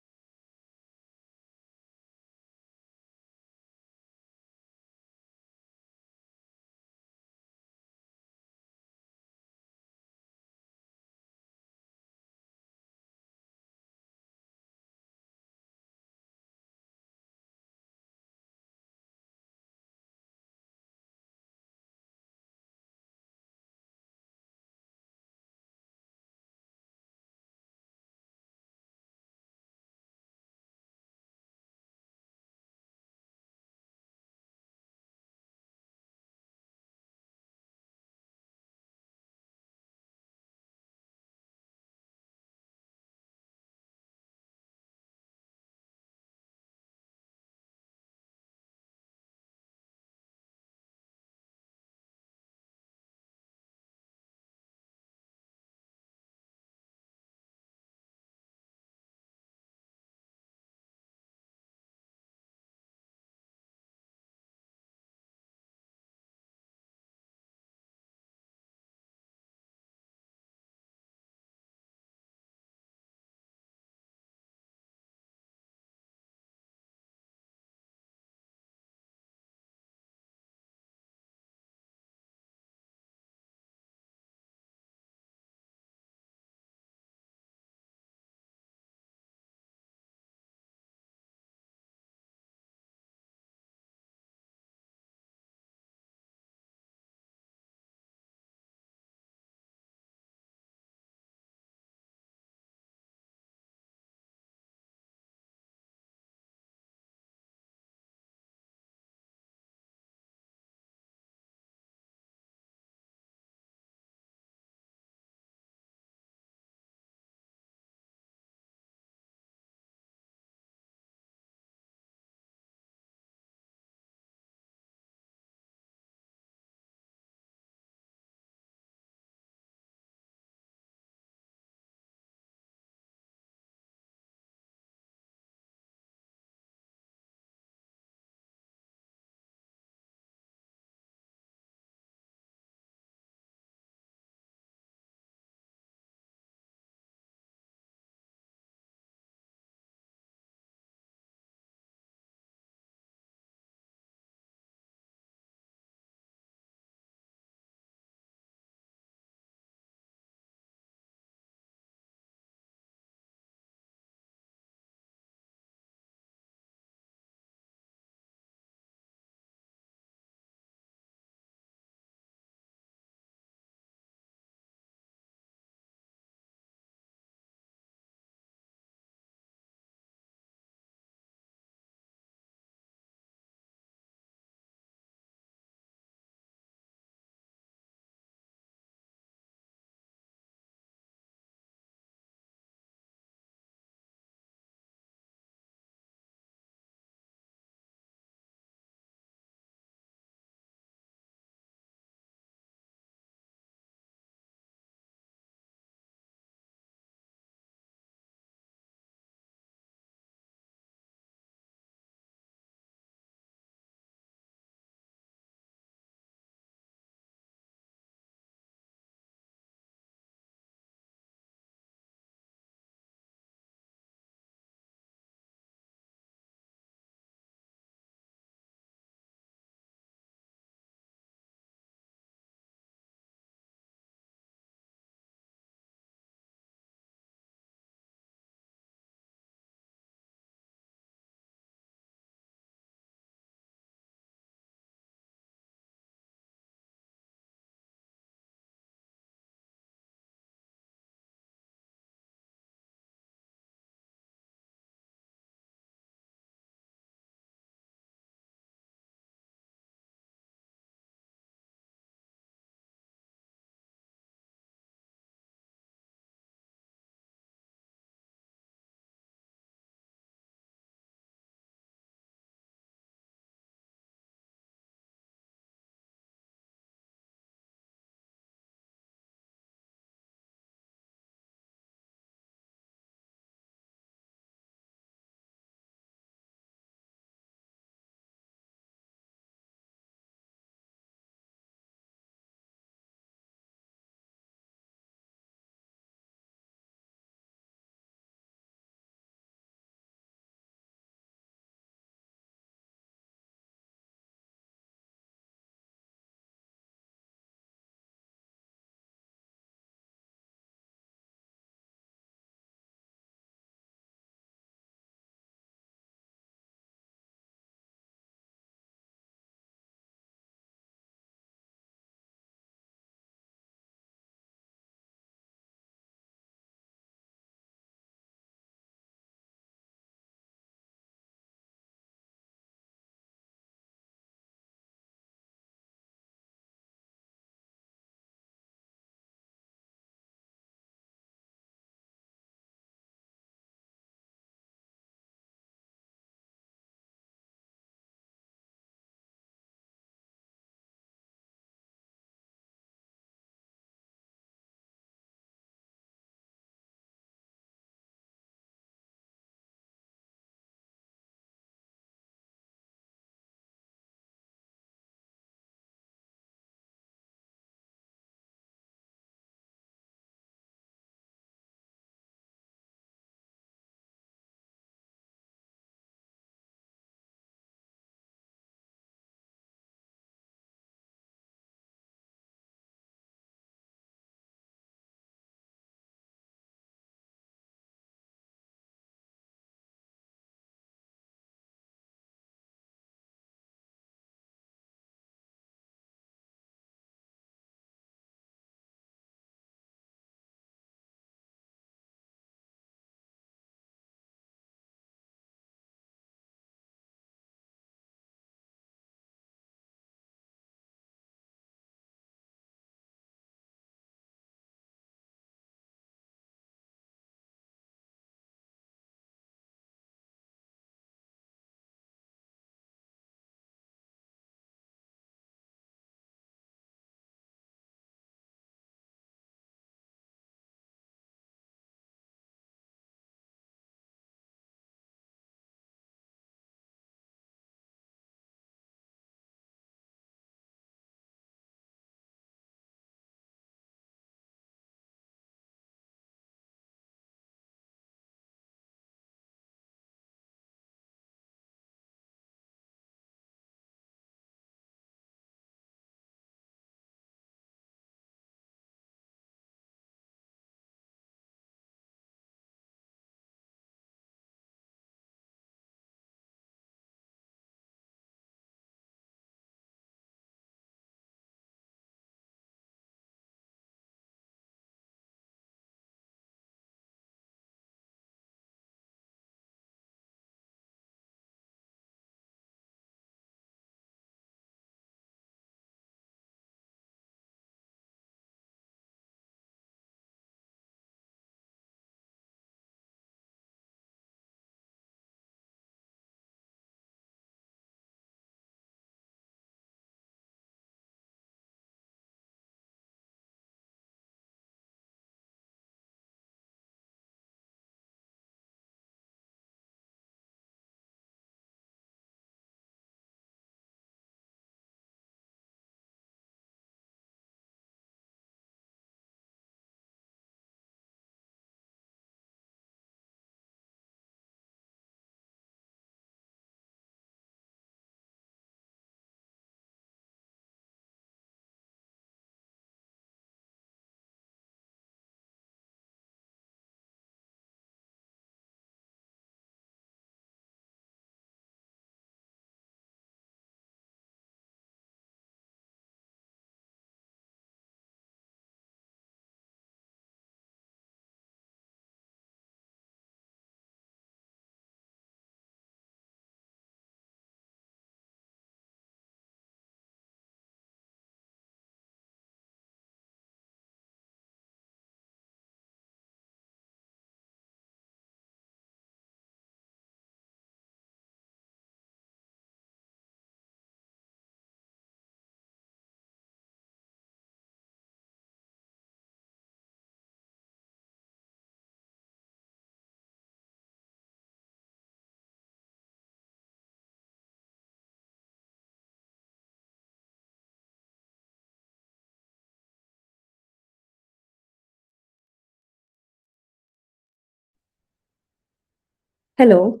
Hello.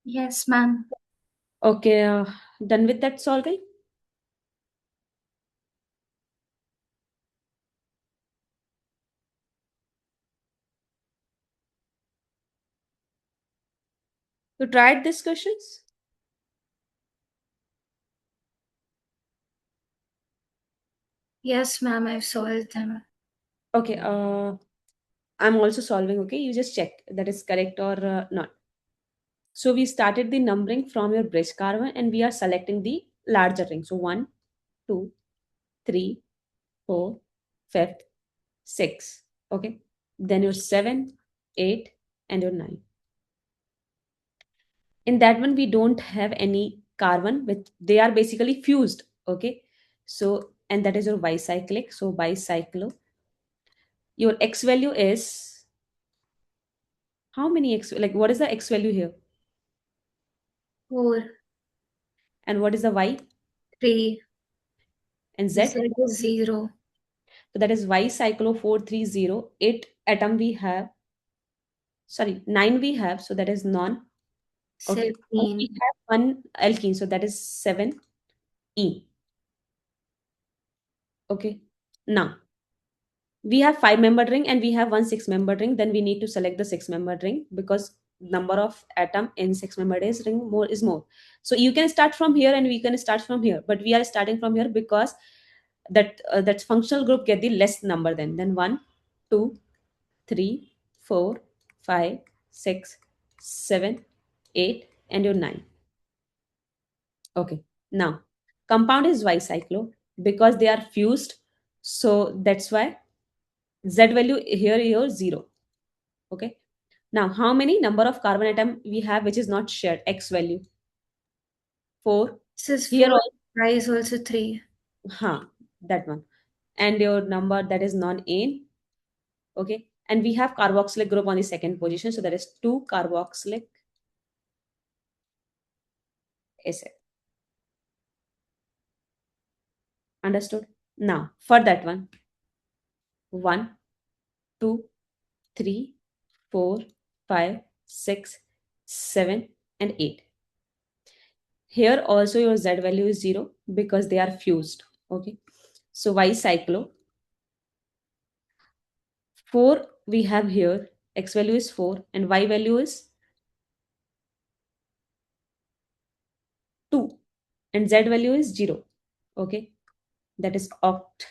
Yes, ma'am.
Okay, done with that solving? You tried these questions?
Yes, ma'am, I've solved them.
Okay, I'm also solving. Okay, you just check that is correct or not. So we started the numbering from your bridge carbon and we are selecting the larger ring. So 1, 2, 3, 4, 5, 6. Okay, then your 7, 8, and your 9. In that one, we don't have any carbon, which they are basically fused. Okay, so and that is your bicyclic. So bicyclo. Your x value is how many x? Like what is the x value here?
4,
And what is the y
3,
and z?
Z is 0,
So that is y cyclo 430. 8 atom we have. Sorry, 9 we have. So that is non. Okay. And we
17.
have one alkene. So that is 7e. Okay. Now we have 5 membered ring and we have one 6 membered ring. Then we need to select the 6 membered ring because number of atom in 6 membered is ring more is more. So you can start from here and we can start from here, but we are starting from here because that functional group get the less number then 1, 2, 3, 4, 5, 6, 7, 8, and your 9. Okay. Now, compound is Y-cyclo because they are fused. So that's why Z value here 0. Okay. Now, how many number of carbon atom we have which is not shared? X value 4.
This is
Here
4,
also,
Y is also 3.
that one. And your number that is non-N. Okay. And we have carboxylic group on the second position. So that is 2 carboxylic acid. Understood? Now, for that one, 1, 2, 3, 4, 5, 6, 7, and 8. Here also your Z value is 0 because they are fused. Okay. So Y cyclo 4 we have here. X value is 4 and Y value is 2 and Z value is 0. Okay. That is oct.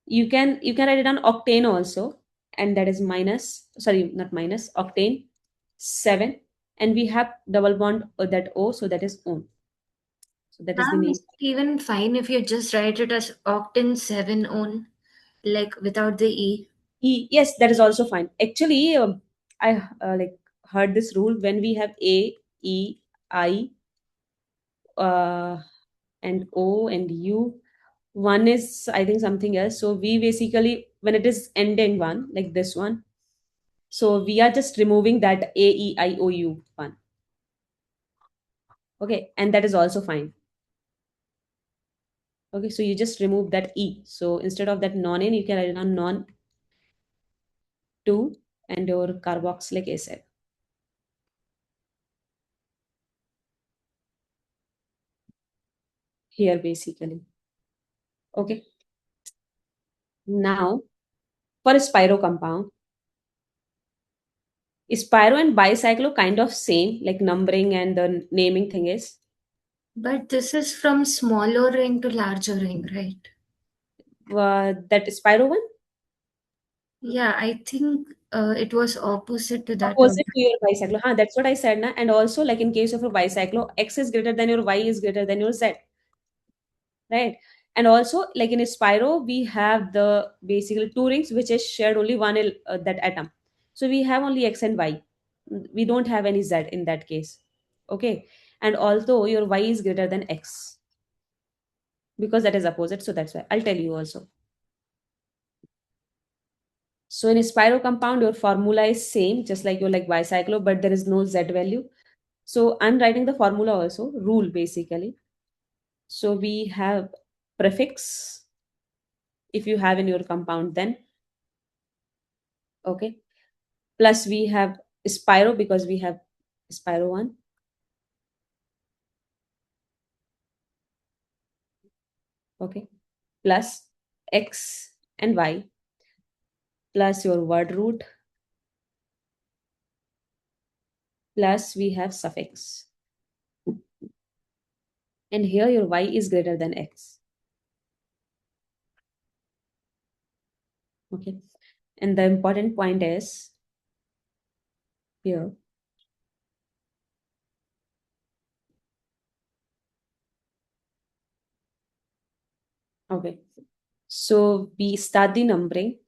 You can write it on octane also, and that is minus, sorry, not minus, octane 7, and we have double bond that O, so that is on. So that is the
Ma'am, is
name.
it even fine if you just write it as octane 7 on, like without the E?
Yes, that is also fine. Actually, I like heard this rule when we have A, E, I, uh, and O and U. One is I think something else. So we basically when it is ending one like this one, so we are just removing that A, E, I, O, U one. Okay, and that is also fine. Okay, so you just remove that E. So instead of that non-N, you can write down non 2 and your carboxylic acid here basically. Okay, now for a spiro compound, spiro and bicyclo kind of same, like numbering and the naming thing is.
But this is from smaller ring to larger ring, right?
That spiro one?
Yeah, I think it was opposite to that.
Opposite to your bicyclo. That's what I said. Na? And also, like in case of a bicyclo, X is greater than your Y is greater than your Z. Right? And also, like in a spiro, we have the basically two rings which is shared only one that atom. So we have only X and Y. We don't have any Z in that case. Okay. And although your Y is greater than X because that is opposite. So that's why I'll tell you also. So in a spiro compound, your formula is same, just like your like bicyclo, but there is no Z value. So I'm writing the formula also, rule basically. So we have prefix if you have in your compound, then Okay. Plus we have Spiro because we have Spiro 1. Okay. Plus X and Y plus your word root plus we have suffix. And here your Y is greater than X. Okay. And the important point is here. Okay. So we start the numbering.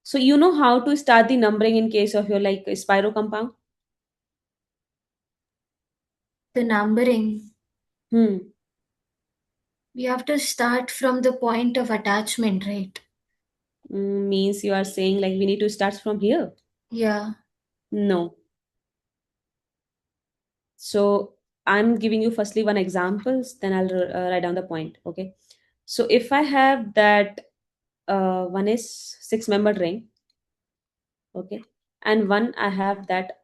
So you know how to start the numbering in case of your like Spiro compound?
The numbering,
Hmm.
we have to start from the point of attachment, right?
Means you are saying like we need to start from here.
Yeah.
No. So I'm giving you firstly one examples, then I'll write down the point. Okay. So if I have that one is 6-membered ring, okay, and one I have that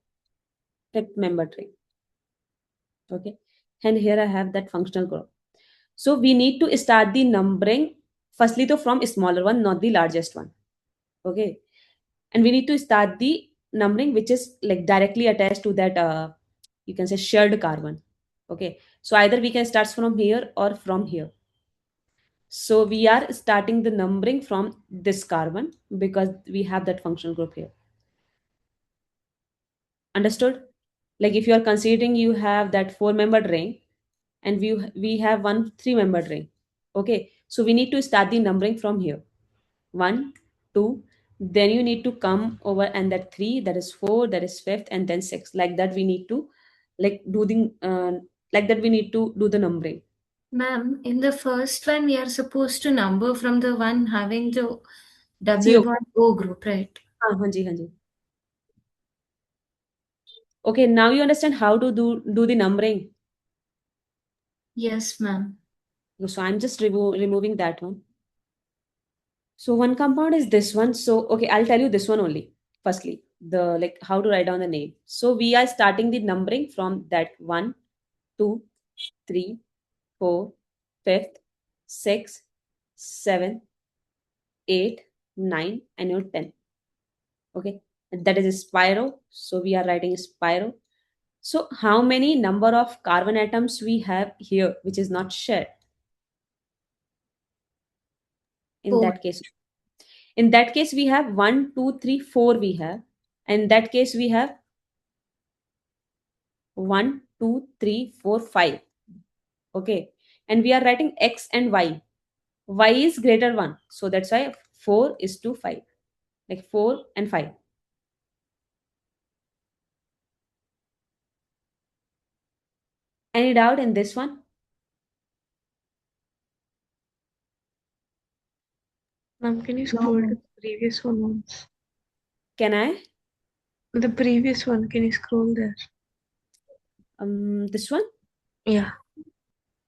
5th-membered ring, okay, and here I have that functional group. So we need to start the numbering firstly though from smaller one, not the largest one. Okay. And we need to start the numbering which is like directly attached to that you can say shared carbon. Okay. So either we can start from here or from here. So we are starting the numbering from this carbon because we have that functional group here. Understood? Like if you are considering you have that 4-membered ring and we have one 3-membered ring. Okay. So we need to start the numbering from here. 1, 2, then you need to come over and that 3, that is 4, that is 5th, and then 6. Like that we need to like do the like that we need to do the numbering.
Ma'am, in the first one, we are supposed to number from the one having the double
CO.
bond O group, right?
हाँ जी हाँ जी. Okay, now you understand how to do the numbering.
Yes, ma'am.
So I'm just removing that one. So one compound is this one. So okay, I'll tell you this one only. Firstly, the like how to write down the name. So we are starting the numbering from that 1, 2, 3, 4, 5th, 6th, 7th, 8, 9, and your 10. Okay, and that is a spiral. So we are writing spiral. So how many number of carbon atoms we have here, which is not shared? In
4.
that case, we have 1, 2, 3, 4. We have. In that case, we have 1, 2, 3, 4, 5. Okay, and we are writing x and y. Y is greater 1, so that's why 4 is to 5. Like 4 and 5. Any doubt in this one?
Ma'am, can you
No,
scroll to
ma'am.
the previous one once?
Can I?
The previous one, can you scroll there?
This one?
Yeah.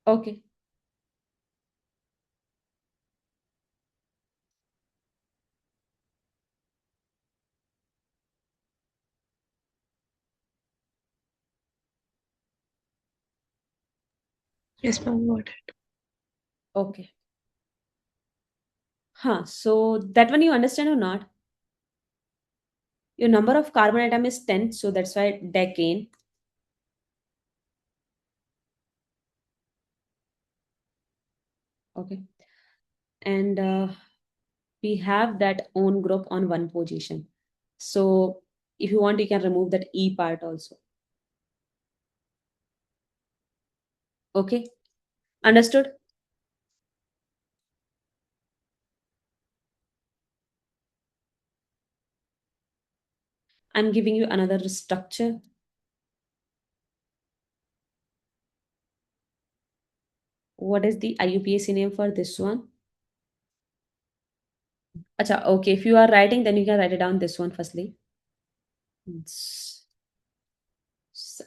Okay.
Yes, ma'am, got it.
Okay. Huh. So that one you understand or not? Your number of carbon atom is 10, so that's why decane. Okay. And we have that own group on one position. So if you want, you can remove that E part also. Okay. Understood? I'm giving you another structure. What is the IUPAC name for this one? Acha, okay. If you are writing, then you can write it down this one firstly.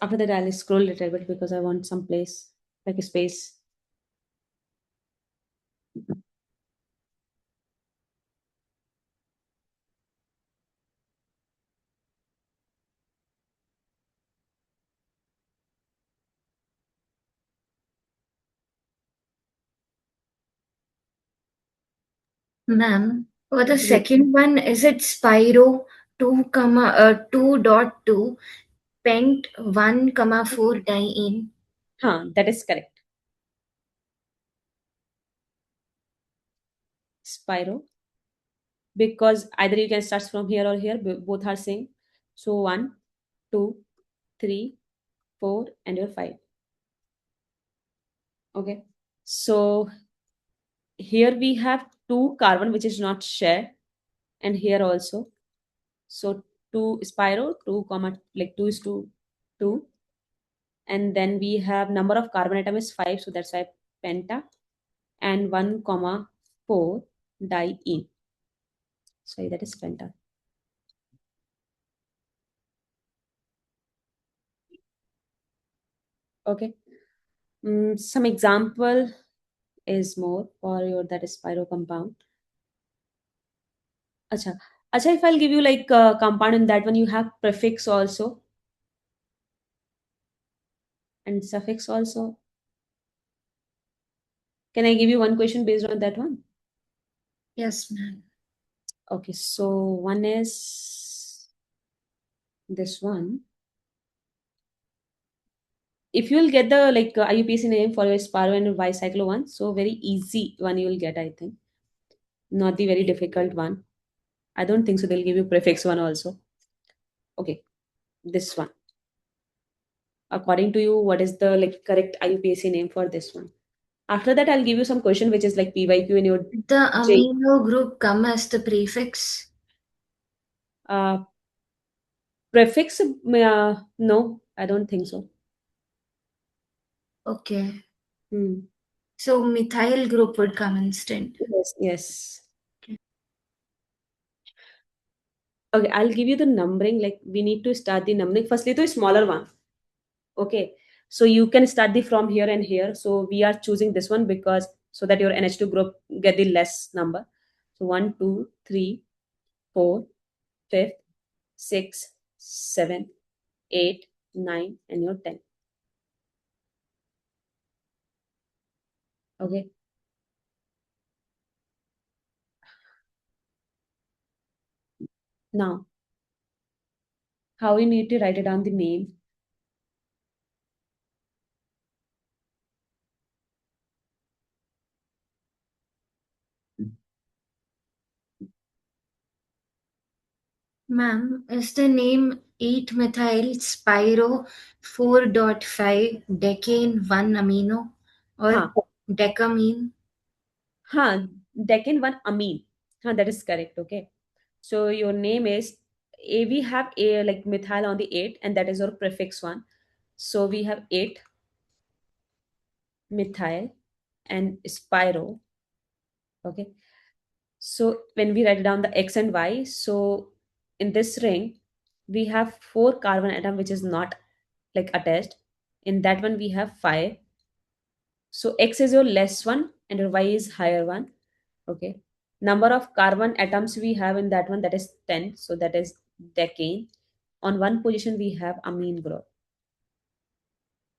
After that, I'll scroll a little bit because I want some place, like a space.
Ma'am, for the
Yes.
second one, is it Spyro 2,2 pent 1, 4 diene?
That is correct. Spyro. Because either you can start from here or here, both are same. So 1, 2, 3, 4, and your 5. Okay. So here we have 2 carbon which is not shared, and here also. So 2 Spyro, 2 comma, like 2 is to 2. And then we have number of carbon atom is 5, so that's why penta, and 1 comma 4 diene. Sorry, that is penta. Okay. Some example is more for your that is pyro compound. Acha. Acha, if I'll give you like a compound in that one, you have prefix also and suffix also. Can I give you one question based on that one?
Yes, ma'am.
Okay, so one is this one. If you'll get the like IUPAC name for your Sparrow and Bicycle one, so very easy one you'll get, I think. Not the very difficult one. I don't think so. They'll give you prefix one also. Okay, this one. According to you, what is the like correct IUPAC name for this one? After that, I'll give you some question which is like PYQ in your
The
J.
amino group come as the prefix.
Uh, Prefix? No, I don't think so.
Okay.
Hmm.
So methyl group would come instead.
Yes, yes.
Okay.
Okay, I'll give you the numbering. Like we need to start the numbering. Firstly, the smaller one. Okay, so you can start the from here and here. So we are choosing this one because so that your NH2 group get the less number. So 1, 2, 3, 4, 5, 6, 7, 8, 9, and your 10. Okay. Now, how we need to write it down the name.
Ma'am, is the name 8-methyl spyro 4.5 decane 1 amino or
Ha,
decamine?
ha, Deccan one amine. That is correct. Okay. So your name is A. We have a like methyl on the 8, and that is your prefix one. So we have 8 methyl and spyro. Okay. So when we write down the X and Y, so in this ring, we have 4 carbon atom which is not like attached. In that one, we have 5. So X is your less one and your Y is higher one. Okay. Number of carbon atoms we have in that one, that is 10. So that is decane. On one position, we have amine group.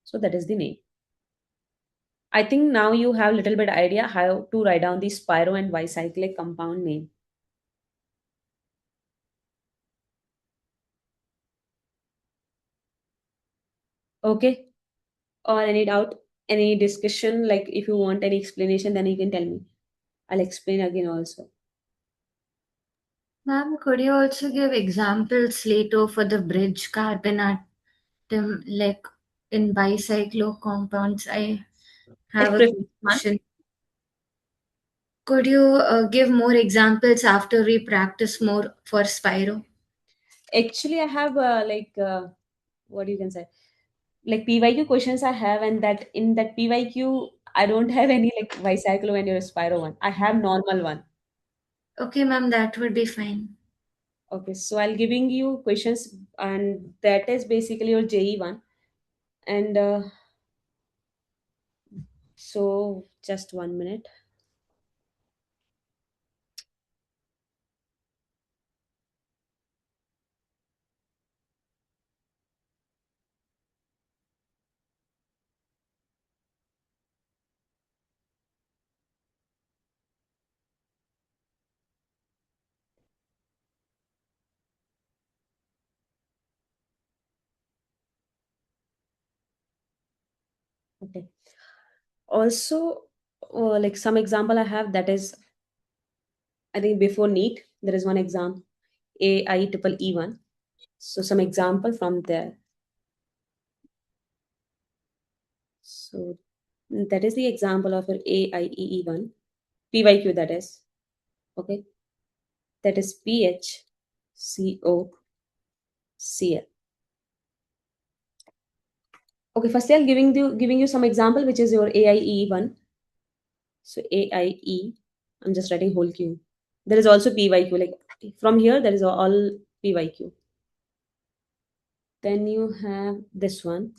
So that is the name. I think now you have little bit idea how to write down the spiro and bicyclic compound name. Okay. Or any doubt, any discussion, like if you want any explanation, then you can tell me. I'll explain again also.
Ma'am, could you also give examples later for the bridge carbon atom, like in bicyclo compounds? I have
Like
a
prefix one.
question. Could you give more examples after we practice more for Spyro?
Actually, I have what you can say, like PYQ questions I have, and that in that PYQ I don't have any like bicycle and your Spyro one. I have normal one.
Okay, ma'am, that would be fine.
Okay, so I'll giving you questions, and that is basically your JE one. And so just 1 minute. Okay. Also, like some example I have, that is, I think before NEET, there is one exam, AIEEE1. So some example from there. So that is the example of your AIEE1, PYQ that is. Okay. That is PHCOCl. Okay, firstly I'll giving you some example, which is your AIEE1. So AIE, I'm just writing whole Q. There is also PYQ. Like from here, there is all PYQ. Then you have this one,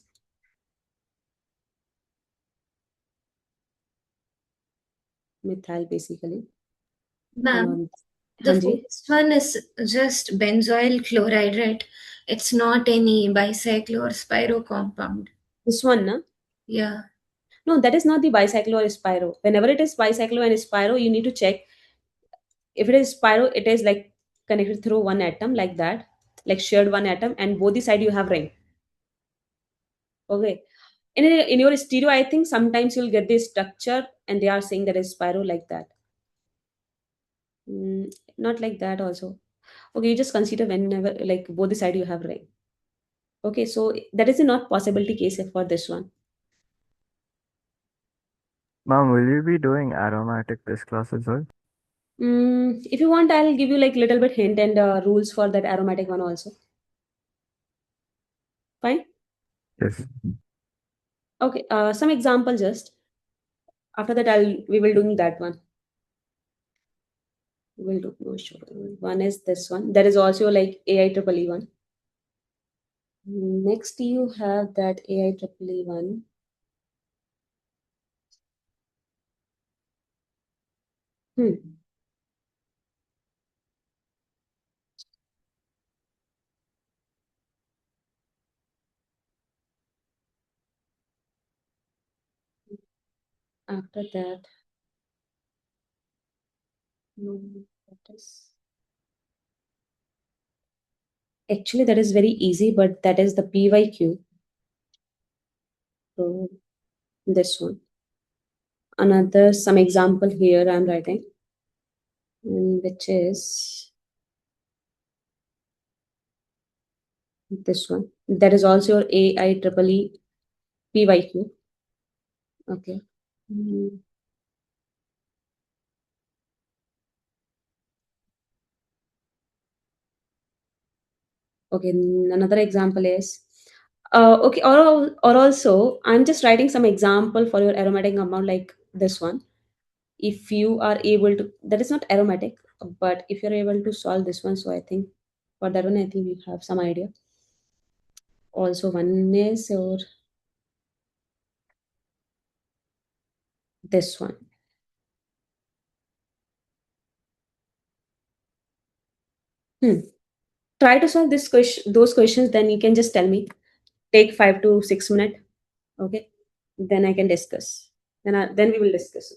methyl basically.
Ma'am, the
Hanji.
first one is just benzoyl chloride, right? It's not any bicyclo or spiro compound.
This one, na?
Yeah.
No, that is not the bicyclo or spiro. Whenever it is bicyclo and spiro, you need to check. If it is spiro, it is like connected through one atom like that, like shared one atom, and both the side you have ring. Okay. In your stereo, I think sometimes you'll get this structure and they are saying that is spiro like that. Not like that also. Okay, you just consider whenever like both the side you have ring. Okay, so that is a not possibility case for this one.
Ma'am, will you be doing aromatic this class as well?
If you want, I'll give you like little bit hint and rules for that aromatic one also. Fine.
Yes.
Okay. Some example just. After that, we will doing that one. We'll do no sure. One is this one. That is also like AIEEE one. Next, you have that AIEEE one. Hmm. After that, no, that is actually that is very easy, but that is the PYQ. So this one. Another some example here I'm writing, which is this one. That is also your AIEEE PYQ. Okay. Mm, Okay. Another example is okay. Or also, I'm just writing some example for your aromatic compound like this one. If you are able to, that is not aromatic, but if you're able to solve this one, so I think for that one, I think you have some idea. Also, one is your this one. Hmm. Try to solve this question, those questions. Then you can just tell me. Take 5 to 6 minutes. Okay. Then I can discuss. Then we will discuss.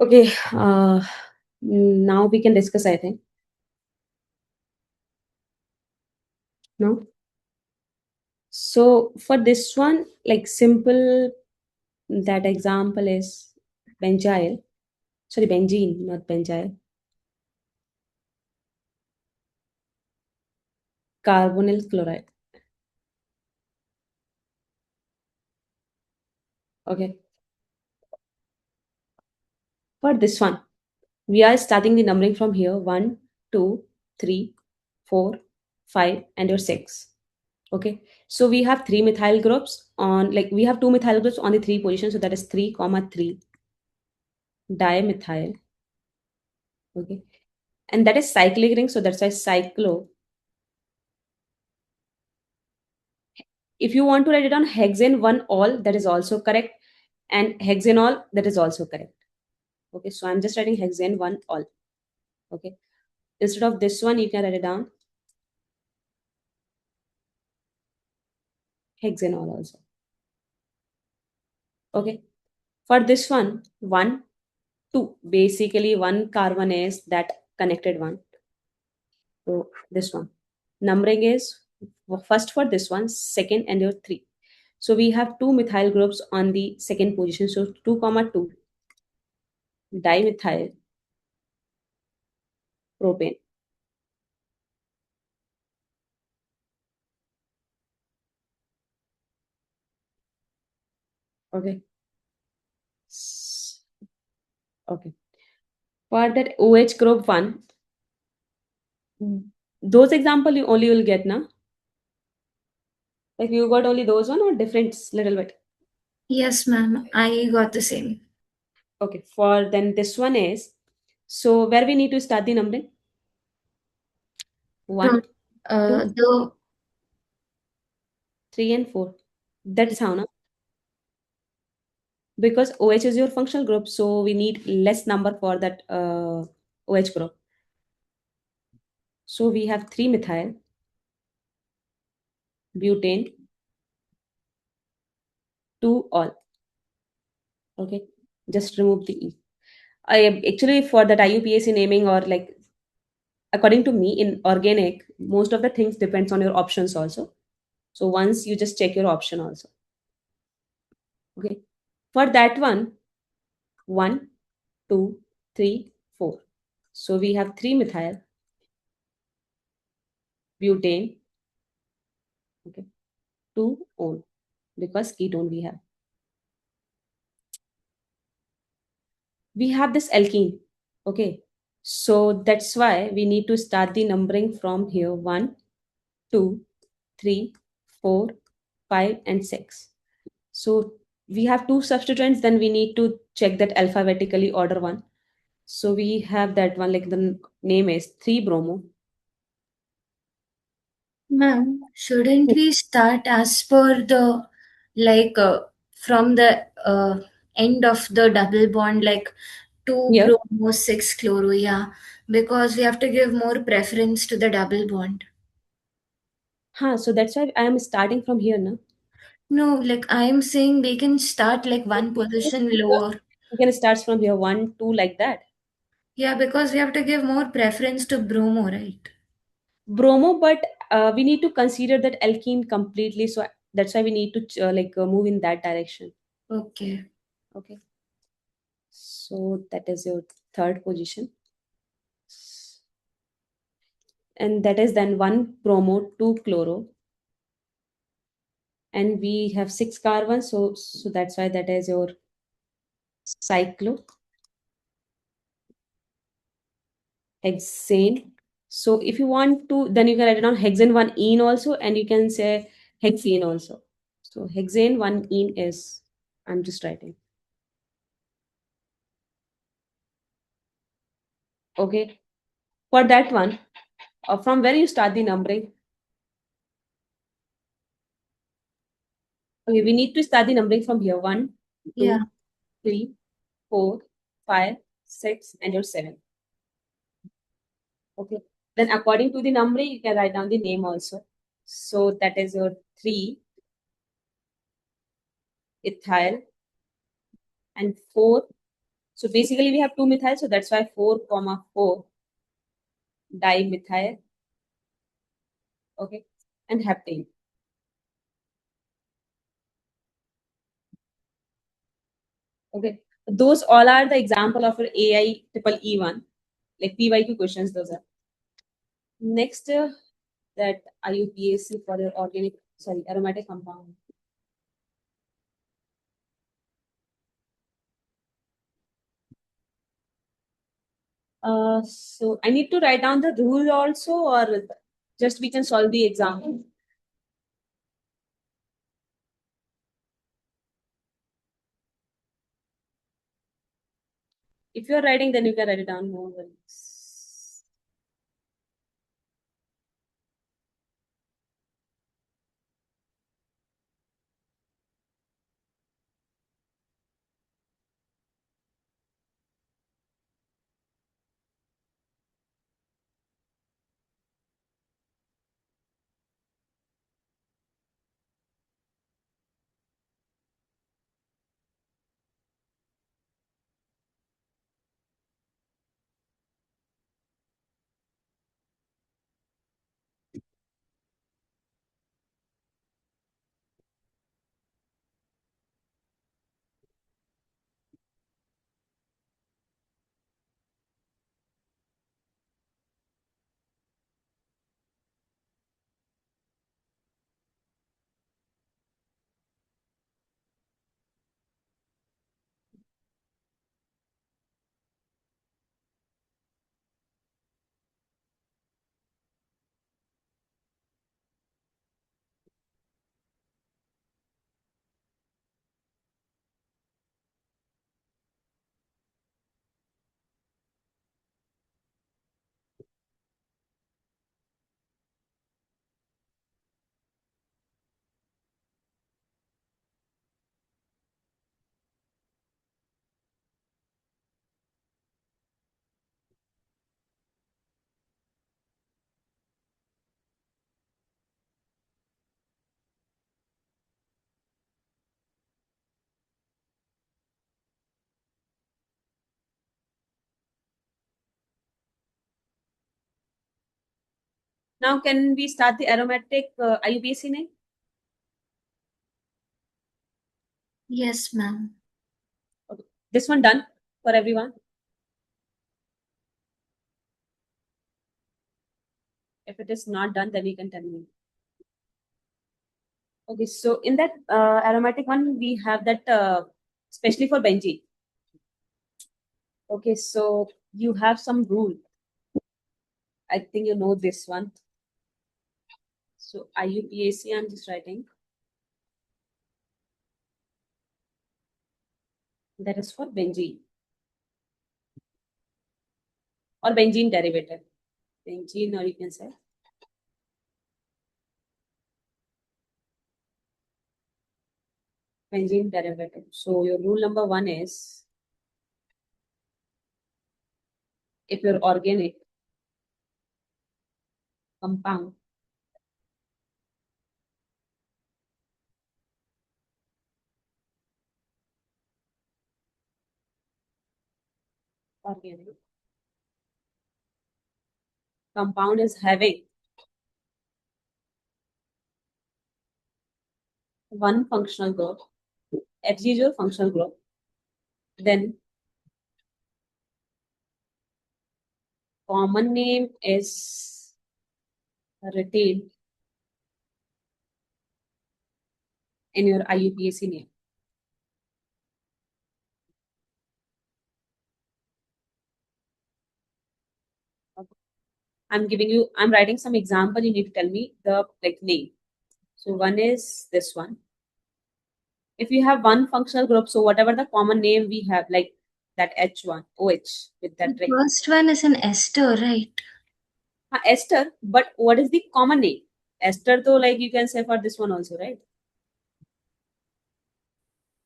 Okay, now we can discuss, I think. No? So for this one, like simple, that example is benzyl. Sorry, benzene, not benzyl. Carbonyl chloride. Okay. For this one, we are starting the numbering from here: 1, 2, 3, 4, 5, and your 6. Okay. So we have three methyl groups on, like we have two methyl groups on the three positions. So that is 3, comma 3 dimethyl. Okay. And that is cyclic ring. So that's why cyclo. If you want to write it on hexane 1 all, that is also correct. And hexanol, that is also correct. Okay. So I'm just writing hexane 1 all. Okay. Instead of this one, you can write it down hexanol also. Okay. For this one, 1, 2. Basically, one carbon is that connected one. So this one. Numbering is first for this one, second, and your 3. So we have two methyl groups on the second position. So 2, comma 2 dimethyl propane. Okay. Okay. For that OH group 1, those example you only will get now. Like you got only those one or different little bit.
Yes, ma'am. I got the same.
Okay. For then this one is, so where we need to start the numbering? 1,
From
2,
the
3, and 4. That is how now. Because OH is your functional group, so we need less number for that OH group. So we have 3 methyl, butane, 2 all. Okay, just remove the E. I actually, for that IUPAC naming, or like according to me in organic, most of the things depends on your options also. So once you just check your option also. Okay, for that one, 1, 2, 3, 4. So we have 3 methyl, butane, okay, 2 on, because ketone we have this alkene. Okay, so that's why we need to start the numbering from here: 1, 2, 3, 4, 5, and 6. So we have two substituents, then we need to check that alphabetically order one. So we have that one, like the name is 3 bromo.
ma'am, shouldn't we start as per the like from the end of the double bond, like 2
Here,
bromo 6 chloro, yeah, because we have to give more preference to the double bond.
so that's why I am starting from here now.
No, like I'm saying we can start like one position lower.
You can start from here 1, 2 like that.
Yeah, because we have to give more preference to bromo, right?
Bromo, but we need to consider that alkene completely. So that's why we need to move in that direction.
Okay.
Okay. So that is your third position. And that is then 1 bromo, 2 chloro. And we have 6 carbons. So that's why that is your cyclohexane. So if you want to, then you can write it down hexane 1 ene also, and you can say hexane also. So hexane 1 ene is, I'm just writing. Okay. For that one, from where you start the numbering? Okay, we need to start the numbering from here. 1, 2,
Yeah.
3, 4, 5, 6, and your 7. Okay. Then according to the numbering, you can write down the name also. So that is your 3 ethyl and 4. So basically we have 2 methyl, so that's why 4 comma 4 dimethyl. Okay. And heptane. Okay. Those all are the example of your AI triple E1, like PYQ questions. Those are. Next, that IUPAC for your aromatic compound. So I need to write down the rule also, or just we can solve the example. If you're writing, then you can write it down. No worries. Now, can we start the aromatic IUPAC name?
Yes, ma'am.
Okay. This one done for everyone. If it is not done, then you can tell me. Okay, so in that aromatic one, we have that especially for benzene. Okay, so you have some rule. I think you know this one. So IUPAC, I'm just writing. That is for benzene or benzene derivative. Benzene, or you can say benzene derivative. So your rule number 1 is, if your organic compound organic compound is having one functional group, Fg is your functional group, then common name is retained in your IUPAC name. I'm writing some example. You need to tell me the name. So one is this one. If you have one functional group, so whatever the common name we have, like that H1, OH with that
The
ring.
first one is an ester, right?
Ester, but what is the common name? Ester, though, like you can say for this one also, right?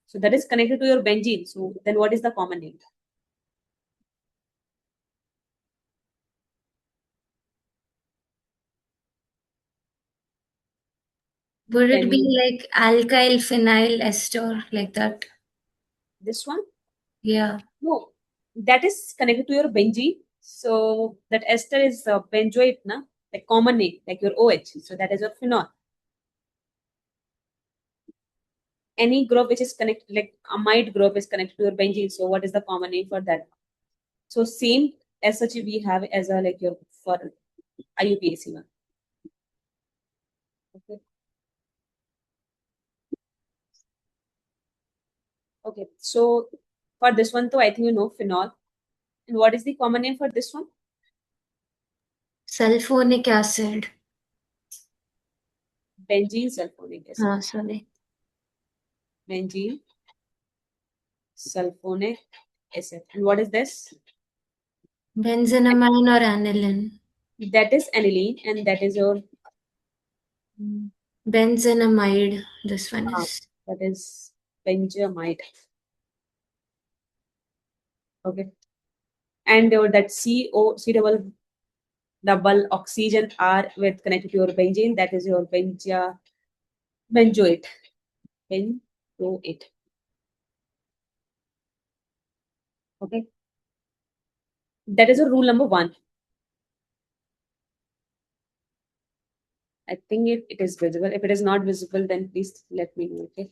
So that is connected to your benzene. So then what is the common name?
Would it
Can
be
you,
like alkyl phenyl ester, like that?
this one?
Yeah.
No, that is connected to your benzene. So that ester is benzoate, na? Like common name, like your OH. So that is your phenol. Any group which is connected, like amide group is connected to your benzene. So what is the common name for that? So same as such we have as a like your for IUPAC one. Okay. Okay. So for this one, though, I think you know phenol. And what is the common name for this one?
Sulfonic acid.
Benzene sulfonic acid.
Sorry.
Benzene sulfonic acid. And what is this?
Benzenamine or aniline.
That is aniline, and that is your
Benzenamide. This one is.
that is benzoamide. Okay. And that C double oxygen R with connected to your benzene, that is your benzoate. Benzoate. Okay. That is a rule number 1. I think it is visible. If it is not visible, then please let me know. Okay.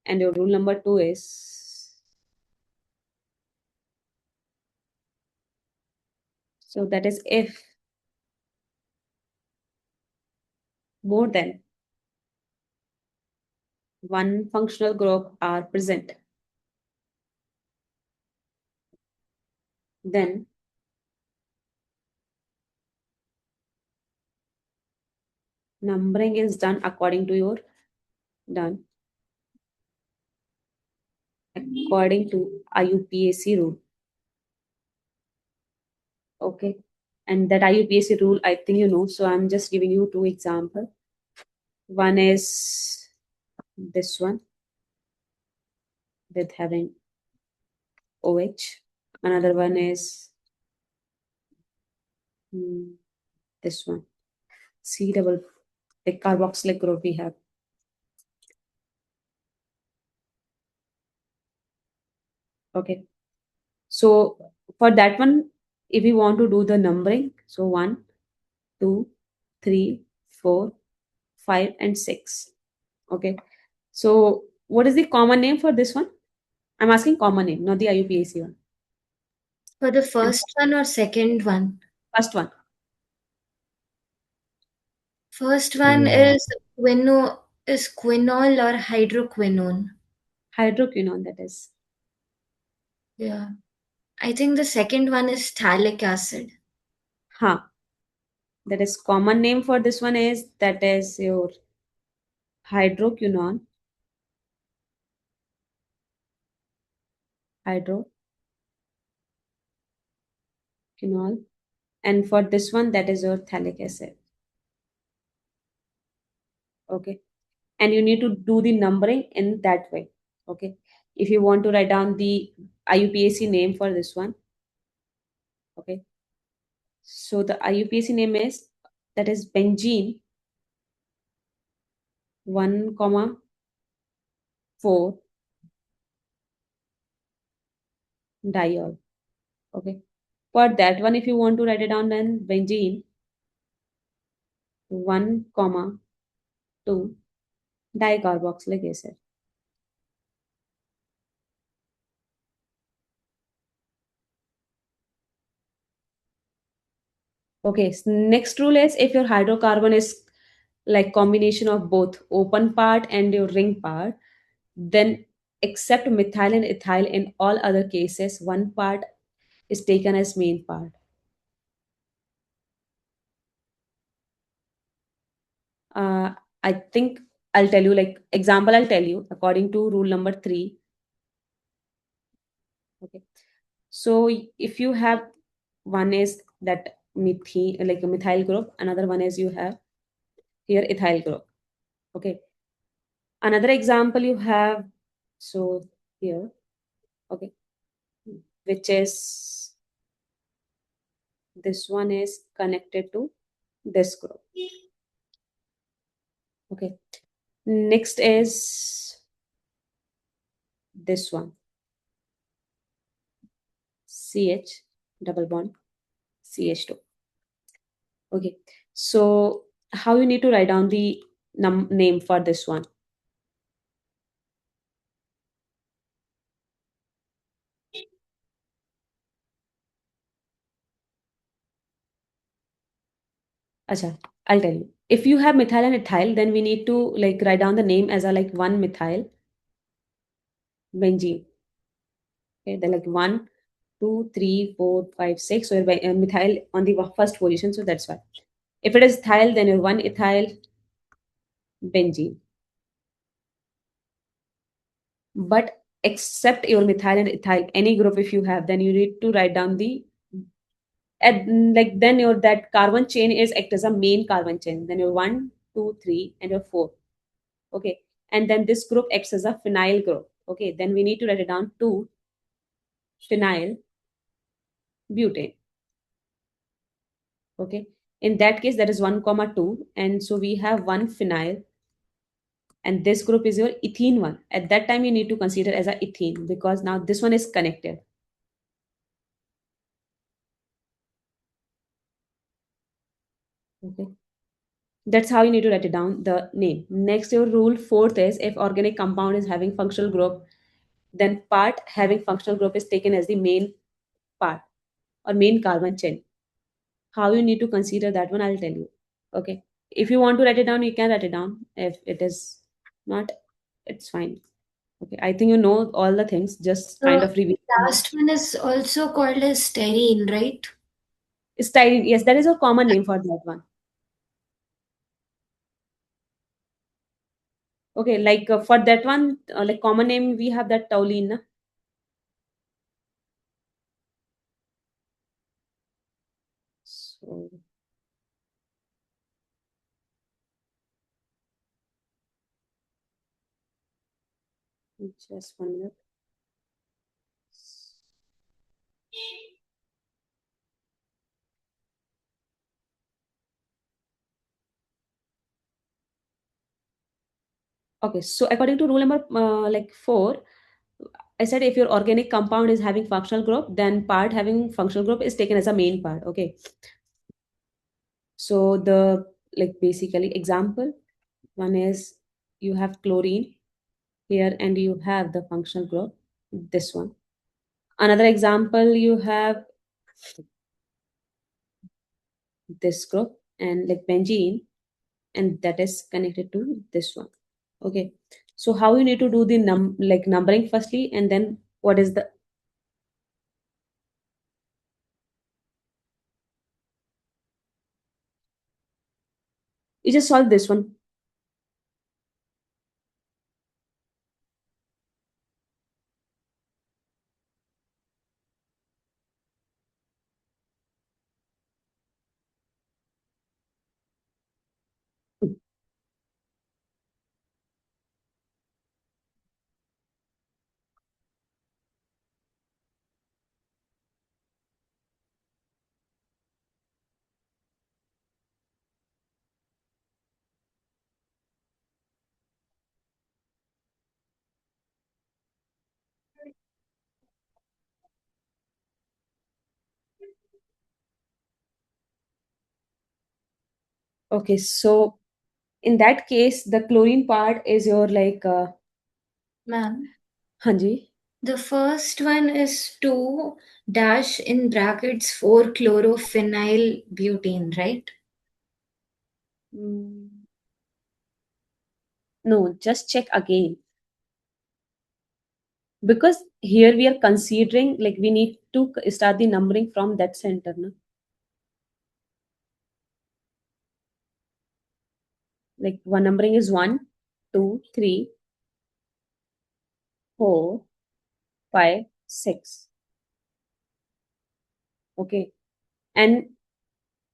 And your rule number 2 is, so that is if more than one functional group are present, then numbering is done according to IUPAC rule. Okay. And that IUPAC rule, I think you know. So I'm just giving you 2 examples. One is this one with having OH. Another one is this one. C double, the carboxylic group we have. Okay. So for that one, if we want to do the numbering, so 1, 2, 3, 4, 5, and 6. Okay. So what is the common name for this one? I'm asking common name, not the IUPAC one.
For the first one or second one?
First one.
First one
Yeah.
is quinol or hydroquinone.
Hydroquinone, that is.
Yeah. I think the second one is phthalic acid.
Huh. That is common name for this one is, that is your hydroquinone. Hydroquinol. And for this one, that is your phthalic acid. Okay. And you need to do the numbering in that way. Okay. If you want to write down the IUPAC name for this one. Okay. So the IUPAC name is, that is benzene 1,4 diol. Okay. For that one, if you want to write it down, then benzene 1, comma 2 dicarboxylic acid. Okay. Next rule is if your hydrocarbon is like combination of both open part and your ring part, then except methyl and ethyl in all other cases, one part is taken as main part. I think I'll tell you like example. I'll tell you according to rule number 3. Okay. So if you have one is that methane like a methyl group, another one is you have here ethyl group. Okay. Another example you have so here. Okay. Which is this one is connected to this group. Okay. Next is this one. CH double bond CH2. Okay. So how you need to write down the name for this one? Acha, I'll tell you. If you have methyl and ethyl, then we need to like write down the name as a like one methyl benzene. Okay, then like 1, 2, 3, 4, 5, 6. So your methyl on the first position. So that's why. If it is ethyl, then your one ethyl benzene. But except your methyl and ethyl, any group if you have, then you need to write down the like then your that carbon chain is act as a main carbon chain. Then your 1, 2, 3, and your 4. Okay, and then this group acts as a phenyl group. Okay, then we need to write it down 2 phenyl butane. Okay, in that case that is 1 comma 2, and so we have one phenyl, and this group is your ethene one. At that time you need to consider as a ethene because now this one is connected. Okay, that's how you need to write it down the name. Next, your rule fourth is if organic compound is having functional group, then part having functional group is taken as the main part or main carbon chain. How you need to consider that one, I'll tell you. Okay, if you want to write it down, you can write it down. If it is not, it's fine. Okay, I think you know all the things, just kind
The
of review.
last one is also called as styrene, right?
Styrene, yes, that is a common name for that one. Okay, like for that one, like common name, we have that toluene. Na? So just 1 minute. Okay, so according to rule number like 4, I said if your organic compound is having functional group, then part having functional group is taken as a main part. Okay, so the like basically example one is you have chlorine here and you have the functional group this one. Another example you have this group and like benzene and that is connected to this one. Okay, so how you need to do the like numbering firstly and then what is the you just solve this one. Okay, so in that case, the chlorine part is your like,
Ma'am,
Hanji.
the first one is 2 dash in brackets 4 chlorophenyl butane, right?
No, just check again. Because here we are considering like we need to start the numbering from that center. No? Like one numbering is 1, 2, 3, 4, 5, 6. Okay. And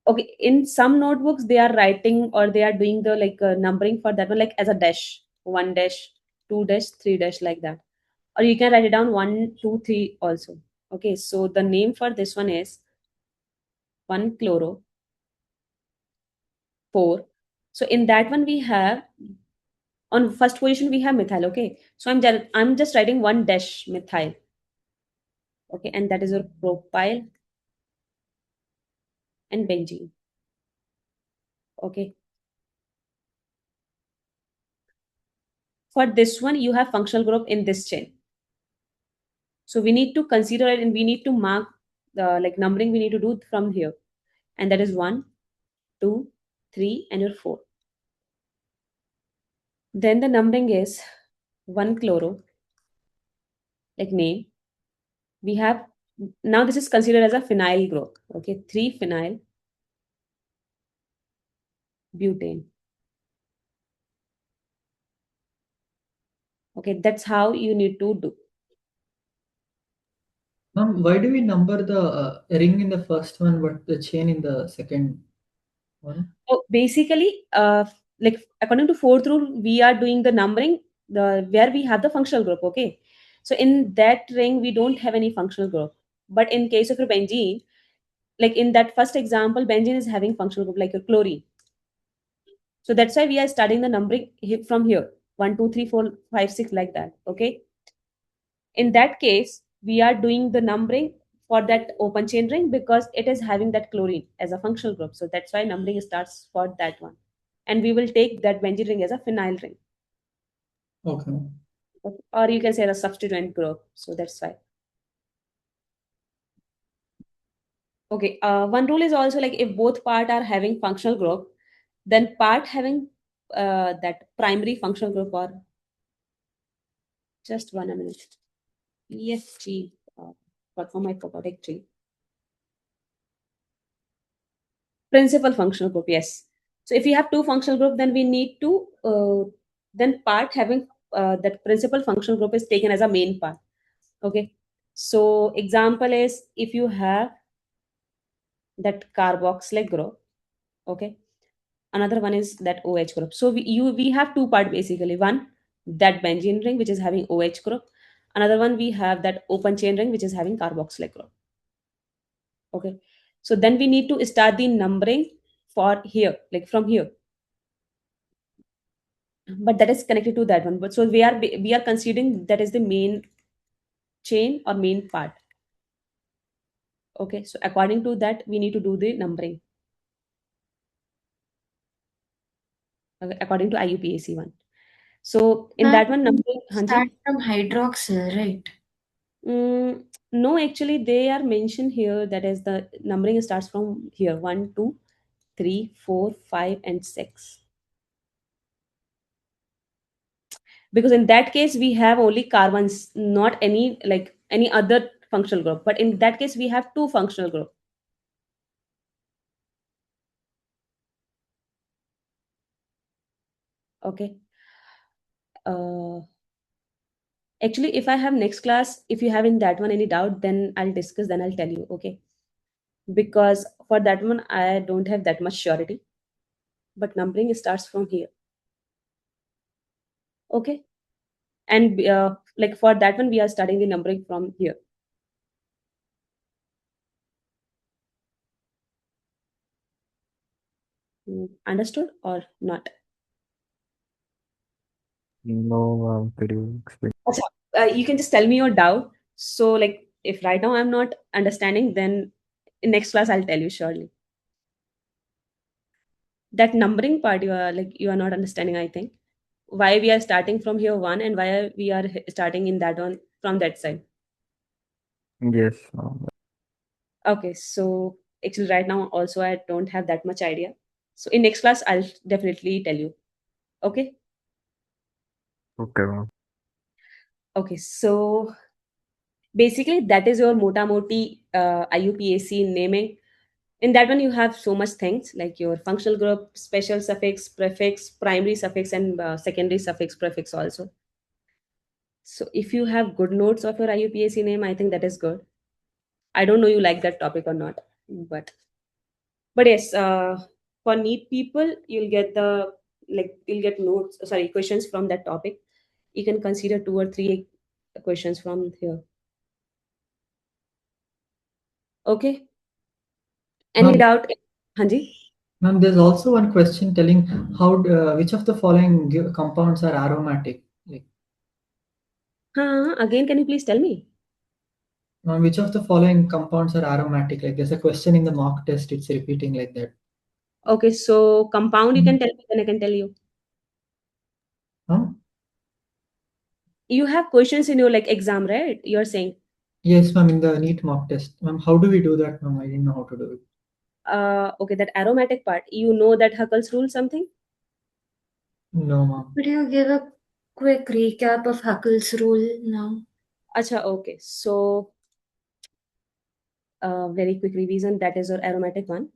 okay, in some notebooks they are writing or they are doing the like numbering for that one like as a dash, 1 dash, 2 dash, 3 dash, like that. Or you can write it down 1, 2, 3 also. Okay, so the name for this one is 1 chloro 4. So in that one we have, on first position we have methyl. Okay, so I'm just writing 1 dash methyl. Okay, and that is your propyl and benzene. Okay, for this one you have functional group in this chain, so we need to consider it and we need to mark the like numbering we need to do from here, and that is 1, 2, 3 and your 4. Then the numbering is 1 chloro, like name. We have, now this is considered as a phenyl group. Okay, 3 phenyl butane. Okay, that's how you need to do.
Ma'am, why do we number the ring in the first one but the chain in the second one?
So basically, like according to fourth rule, we are doing the numbering the where we have the functional group. Okay, so in that ring we don't have any functional group, but in case of your benzene, like in that first example, benzene is having functional group like your chlorine. So that's why we are studying the numbering from here 1, 2, 3, 4, 5, 6, like that. Okay, in that case, we are doing the numbering for that open chain ring because it is having that chlorine as a functional group. So that's why numbering starts for that one. And we will take that benzene ring as a phenyl ring.
Okay.
Okay. Or you can say the substituent group. So that's why. Okay. One rule is also like if both part are having functional group, then part having that primary functional group, or just 1 minute. EFG, but for my phototic tree. Principal functional group, yes. So if you have two functional group, then we need to then part having that principal functional group is taken as a main part. Okay. So example is if you have that carboxylic group. Okay. Another one is that OH group. So we have two part basically. One, that benzene ring which is having OH group. Another one we have that open chain ring which is having carboxylic group. Okay. So then we need to start the numbering for here, like from here, but that is connected to that one. But so we are considering that is the main chain or main part. Okay, so according to that we need to do the numbering, okay, according to IUPAC one. So in
Ma'am,
that one numbering,
start
Hanji.
from hydroxyl, right?
No, actually they are mentioned here that is the numbering starts from here 1, 2, 3, 4, 5 and 6, because in that case we have only carbons, not any like any other functional group, but in that case we have two functional group. Okay. uh Actually, if I have next class, if you have in that one any doubt, then I'll discuss, then I'll tell you. Okay, because for that one I don't have that much surety, but numbering starts from here. Okay, and like for that one we are studying the numbering from here. Understood or not?
No, could you explain?
Acha, you can just tell me your doubt. So like if right now I'm not understanding, then in next class I'll tell you surely. That numbering part you are not understanding, I think. Why we are starting from here one and why we are starting in that one from that side.
Yes, ma'am.
Okay, so actually right now also I don't have that much idea. So in next class I'll definitely tell you. Okay.
Okay, ma'am.
Okay, so basically that is your mota moti IUPAC naming. In that one you have so much things like your functional group, special suffix, prefix, primary suffix, and secondary suffix prefix also. So if you have good notes of your IUPAC name, I think that is good. I don't know you like that topic or not, but yes, for NEET people, you'll get you'll get notes, sorry, questions from that topic. You can consider 2 or 3 questions from here. Okay. Any
Ma'am,
doubt? Hanji?
ma'am, there's also one question telling which of the following compounds are aromatic? Like,
Again, can you please tell me?
ma'am, which of the following compounds are aromatic? Like, there's a question in the mock test. It's repeating like that.
Okay, so compound you can tell me, then I can tell you.
Huh?
You have questions in your exam, right? You're saying.
Yes, ma'am, in the NEET mock test. Ma'am, how do we do that, ma'am? I didn't know how to do it.
Okay, that aromatic part. You know that Huckel's rule something?
No, ma'am.
Could you give a quick recap of Huckel's rule now?
Acha, okay. So very quick revision. That is your aromatic one.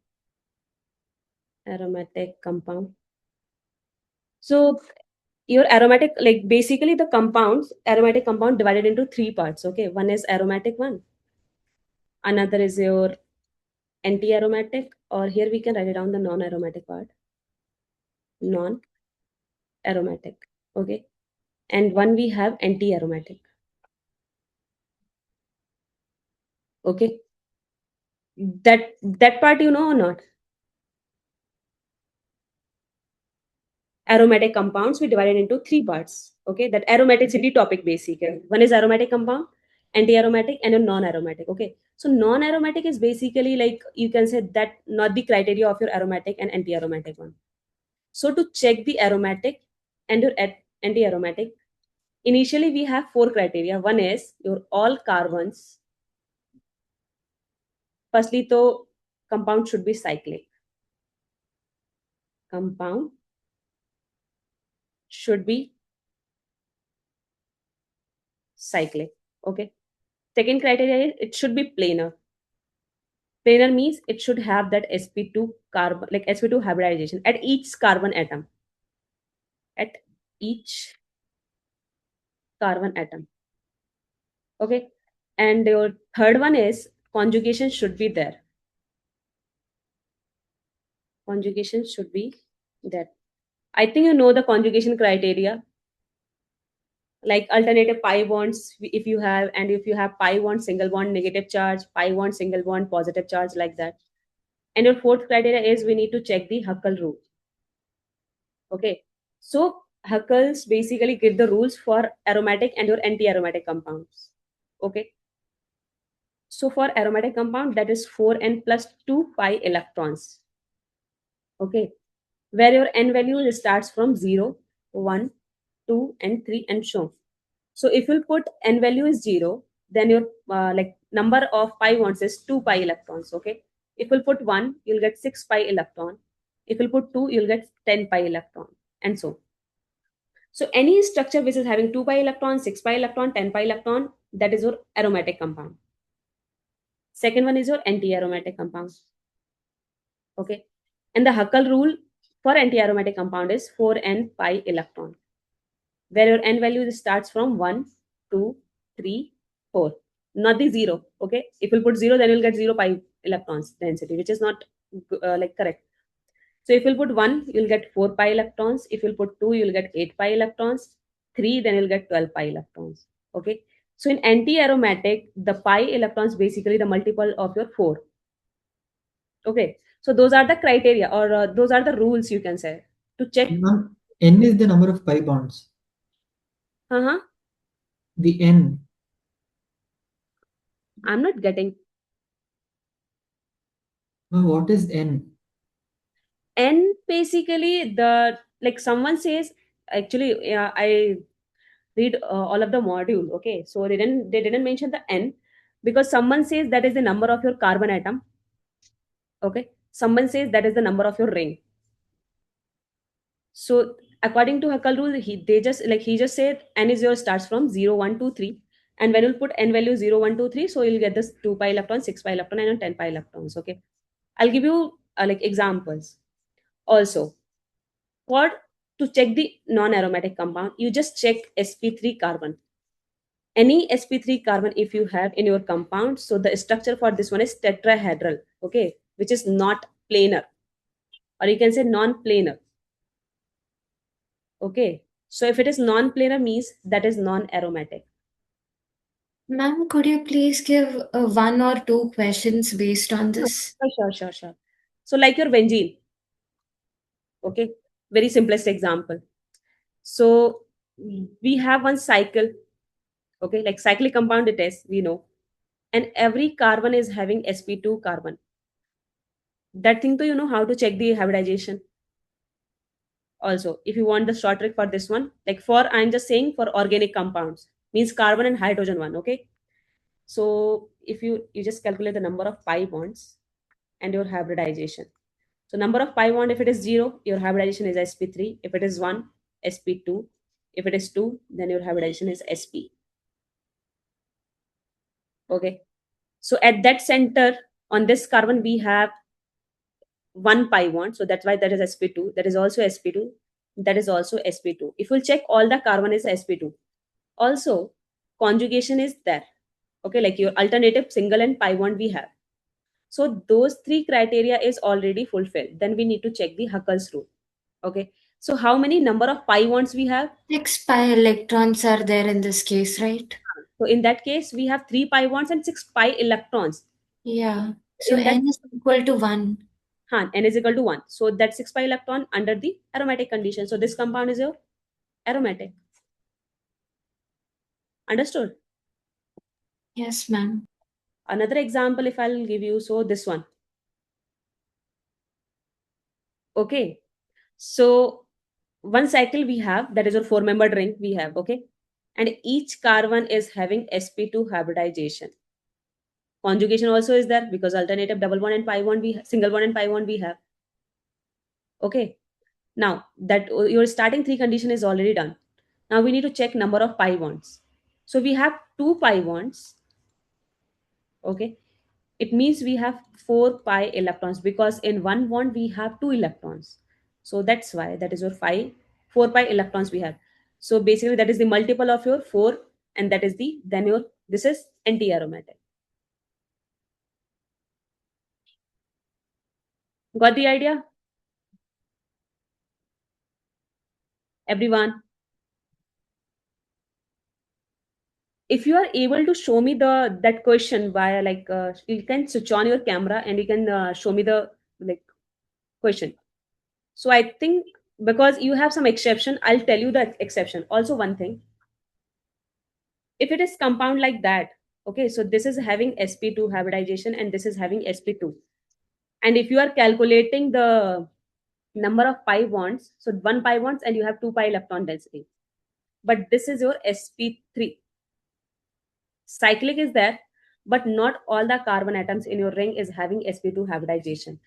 Aromatic compound. So your aromatic, basically the compounds, aromatic compound divided into 3 parts. Okay, one is aromatic one. Another is your anti-aromatic, or here we can write it down the non-aromatic part. Non-aromatic. Okay, and one we have anti-aromatic. Okay, that part you know or not? Aromatic compounds we divided into 3 parts. Okay, that aromaticity topic basically. One is aromatic compound, anti-aromatic, and a non-aromatic. Okay, so non-aromatic is basically you can say that not the criteria of your aromatic and anti-aromatic one. So to check the aromatic and your anti-aromatic, initially we have 4 criteria. One is your all carbons. Firstly, to compound should be cyclic. Compound should be cyclic. Okay. Second criteria is it should be planar. Planar means it should have that sp2 carbon, like sp2 hybridization at each carbon atom. At each carbon atom. Okay. And your third one is conjugation should be there. Conjugation should be there. I think you know the conjugation criteria, like alternative pi bonds if you have, and if you have pi bond single bond negative charge, pi bond single bond positive charge, like that. And your fourth criteria is we need to check the Huckel rule. Okay, so Huckels basically give the rules for aromatic and your anti-aromatic compounds. Okay, so for aromatic compound that is 4n plus 2 pi electrons. Okay, where your n value starts from 0, 1, 2, and 3, and so on. So if you put n value is 0, then your number of pi bonds is 2 pi electrons. Okay, if you put 1, you'll get 6 pi electron. If you put 2, you'll get 10 pi electron, and so on. So any structure which is having 2 pi electron, 6 pi electron, 10 pi electron, that is your aromatic compound. Second one is your anti-aromatic compound. Okay, and the Huckel rule for anti-aromatic compound is 4n pi electron, where your n value starts from 1, 2, 3, 4, not the 0. Okay, if you put 0, then you'll get 0 pi electrons density, which is not correct. So if you'll put 1, you'll get 4 pi electrons. If you'll put 2, you'll get 8 pi electrons. 3, then you'll get 12 pi electrons. Okay, so in anti-aromatic, the pi electrons basically the multiple of your 4. Okay, so those are the criteria, or those are the rules you can say to check.
Ma'am, N is the number of pi bonds.
Uh-huh.
The N.
I'm not getting.
Ma'am, what is N?
N basically the, like someone says, actually, I read all of the module. Okay, so they didn't mention the N because someone says that is the number of your carbon atom. Okay, someone says that is the number of your ring. So according to Huckle rule, he just said N is your starts from 0, 1, 2, 3. And when you'll put N value 0, 1, 2, 3, so you'll get this 2 pi electrons, 6 pi electron, and 10 pi electrons. Okay, I'll give you like examples. Also, for to check the non-aromatic compound, you just check sp3 carbon. Any sp3 carbon if you have in your compound, so the structure for this one is tetrahedral. Okay, which is not planar, or you can say non-planar. Okay, so if it is non-planar means that is non-aromatic.
Ma'am, could you please give one or two questions based on this?
Sure. So like your benzene. Okay, very simplest example. So we have one cycle. Okay, like cyclic compound it is, we know, and every carbon is having sp2 carbon. That thing, to you know how to check the hybridization. Also, if you want the short trick for this one, like for, I'm just saying for organic compounds, means carbon and hydrogen one. Okay, so if you just calculate the number of pi bonds and your hybridization. So number of pi bond, if it is 0, your hybridization is sp3. If it is 1, sp2. If it is 2, then your hybridization is sp. Okay, so at that center on this carbon we have 1 pi bond, so that's why that is sp2. That is also sp2. That is also sp2. If we'll check, all the carbon is sp2. Also, conjugation is there. Okay, like your alternative single and pi bond we have. So those three criteria is already fulfilled. Then we need to check the Huckel's rule. Okay, so how many number of pi bonds we have?
6 pi electrons are there in this case, right?
So in that case, we have 3 pi bonds and 6 pi electrons.
Yeah. So
In that,
N is equal to 1.
N is equal to 1. So that 6 pi electron under the aromatic condition. So this compound is your aromatic. Understood?
Yes, ma'am.
Another example, if I'll give you, so this one. Okay. So one cycle we have, that is your four-membered ring we have. Okay. And each carbon is having sp2 hybridization. Conjugation also is there because alternative double bond and pi bond single bond and pi bond we have. Okay. Now that your starting three condition is already done. Now we need to check number of pi bonds. So we have 2 pi bonds. Okay. It means we have 4 pi electrons because in one bond we have 2 electrons. So that's why that is your 4 pi electrons we have. So basically that is the multiple of your 4, and that is this is anti-aromatic. Got the idea? Everyone? If you are able to show me that question via you can switch on your camera and you can show me the like question. So I think because you have some exception, I'll tell you the exception. Also one thing, if it is compound like that, okay, so this is having sp2 hybridization and this is having sp2, and if you are calculating the number of pi bonds, so one pi bonds and you have 2 pi electron density, but this is your sp3. Cyclic is there, but not all the carbon atoms in your ring is having sp2 hybridization.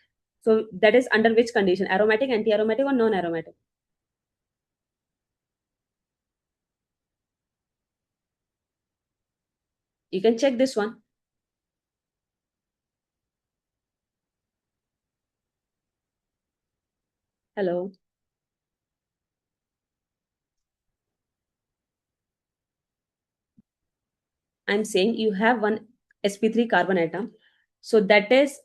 So that is under which condition? Aromatic, anti-aromatic, or non-aromatic? You can check this one. Hello. I'm saying you have one sp3 carbon atom. So that is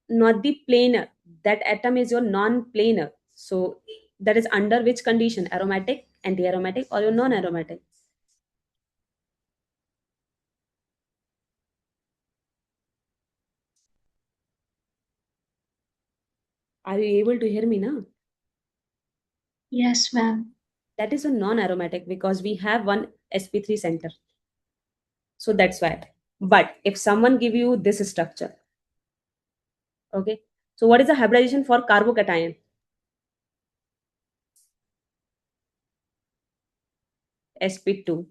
not the planar. That atom is your non-planar. So that is under which condition? Aromatic, anti-aromatic, or your non-aromatic? Are you able to hear me now?
Yes, ma'am.
That is a non-aromatic because we have one sp3 center. So that's why. But if someone give you this structure, okay, so what is the hybridization for carbocation? sp2.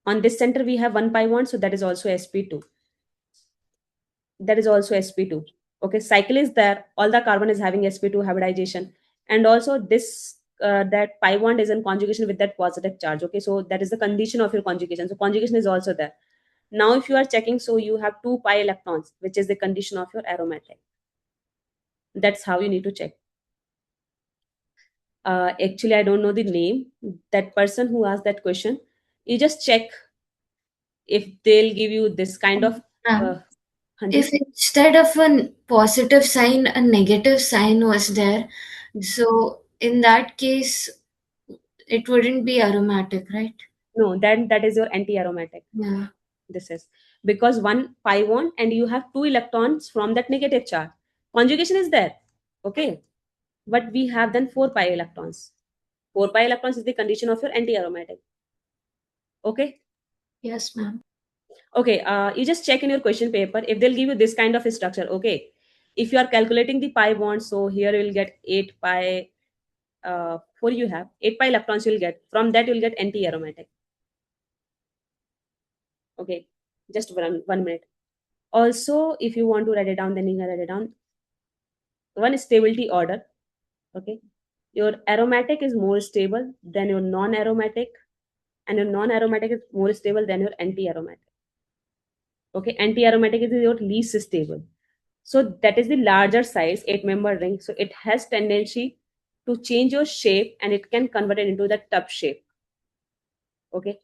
On this center we have 1 pi bond, so that is also sp2. That is also sp2. Okay, cycle is there, all the carbon is having sp2 hybridization, and also this that pi bond is in conjugation with that positive charge. Okay, so that is the condition of your conjugation, so conjugation is also there. Now if you are checking, so you have 2 pi electrons, which is the condition of your aromatic. That's how you need to check. Actually I don't know the name, that person who asked that question. You just check if they'll give you this kind of
Ma'am,
Hanji?
if instead of a positive sign, a negative sign was there, so in that case, it wouldn't be aromatic, right?
No, then that is your anti-aromatic.
Yeah.
This is because 1 pi bond and you have 2 electrons from that negative charge. Conjugation is there. Okay. But we have then 4 pi electrons. 4 pi electrons is the condition of your anti-aromatic. Okay.
Yes, ma'am.
Okay. You just check in your question paper if they'll give you this kind of a structure. Okay. If you are calculating the pi bond, so here you will get 8 pi. 4 you have 8 pi electrons you'll get. From that you'll get anti-aromatic. Okay. Just one minute. Also, if you want to write it down, then you can write it down. One stability order. Okay. Your aromatic is more stable than your non-aromatic, and your non-aromatic is more stable than your anti-aromatic. Okay, anti-aromatic is your least stable. So that is the larger size 8-member ring. So it has tendency to change your shape and it can convert it into the tub shape. Okay,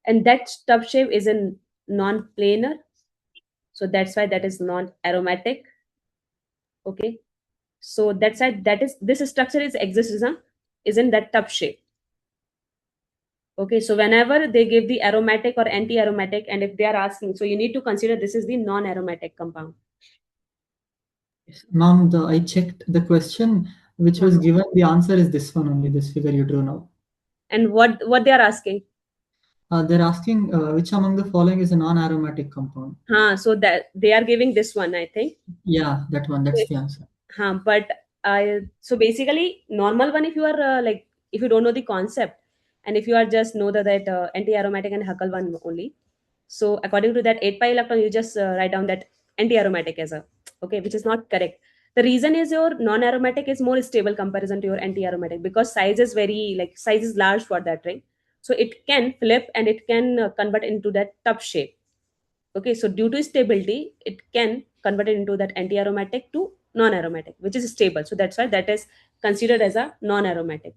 and that tub shape is a non-planar. So that's why that is non-aromatic. Okay, so that's why that is this structure is exorcism is in that tub shape. Okay, so whenever they give the aromatic or anti-aromatic, and if they are asking, so you need to consider this is the non-aromatic compound.
Yes. Ma'am, I checked the question which was given. The answer is this one only, this figure you drew now.
And what they are asking?
They're asking which among the following is a non-aromatic compound.
So that they are giving this one, I think.
Yeah, that one. That's the answer.
But so basically, normal one, if you are like, if you don't know the concept, and if you are just know that anti-aromatic and Huckel one only. So according to that 8 pi electron, you just write down that anti-aromatic as a, okay, which is not correct. The reason is your non-aromatic is more stable comparison to your anti-aromatic, because size is very like size is large for that ring. So it can flip and it can convert into that tub shape. Okay, so due to stability, it can convert it into that anti-aromatic to non-aromatic, which is stable. So that's why that is considered as a non-aromatic.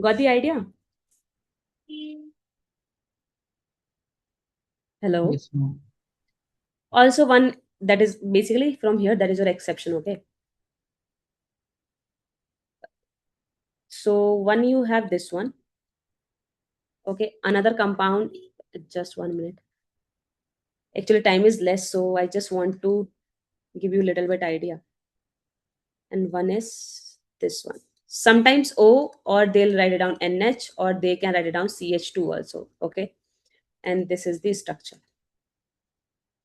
Got the idea? Hello.
Yes, ma'am.
Also, one that is basically from here, that is your exception. Okay. So one you have this one. Okay, another compound. Just 1 minute. Actually, time is less, so I just want to give you a little bit idea. And one is this one. Sometimes O, or they'll write it down NH, or they can write it down CH2 also. Okay, and this is the structure.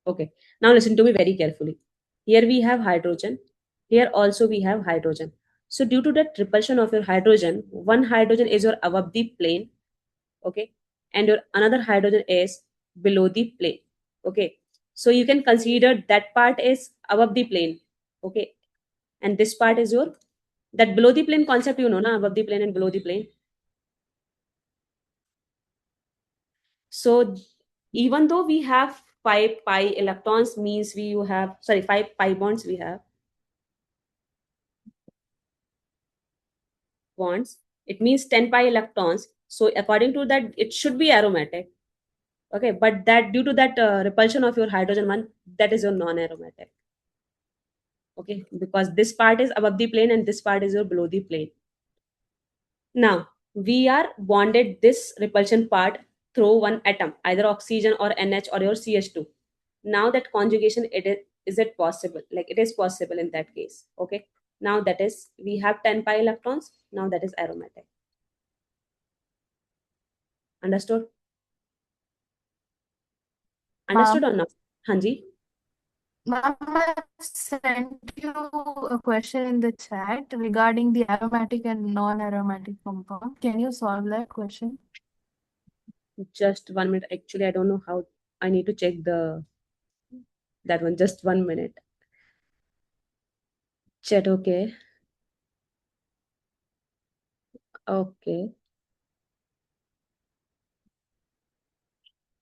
Okay, now listen to me very carefully. Here we have hydrogen. Here also we have hydrogen. So due to that repulsion of your hydrogen, one hydrogen is your above the plane. Okay, and your another hydrogen is below the plane. Okay, so you can consider that part is above the plane. Okay, and this part is your, that below the plane concept, you know, na, above the plane and below the plane. So even though we have 5 pi electrons, means we you have, sorry, 5 pi bonds we have bonds, it means 10 pi electrons. So according to that, it should be aromatic. Okay, but that due to that repulsion of your hydrogen one, that is your non-aromatic. Okay, because this part is above the plane and this part is your below the plane. Now we are bonded this repulsion part through one atom, either oxygen or NH or your CH2. Now that conjugation, is it possible? Like it is possible in that case. Okay, now that is, we have 10 pi electrons. Now that is aromatic. Understood? Understood or not? Hanji?
Ma'am, I sent you a question in the chat regarding the aromatic and non-aromatic compound. Can you solve that question?
Just 1 minute. Actually, I don't know how. I need to check that one. Just 1 minute. Chat. Okay. Okay.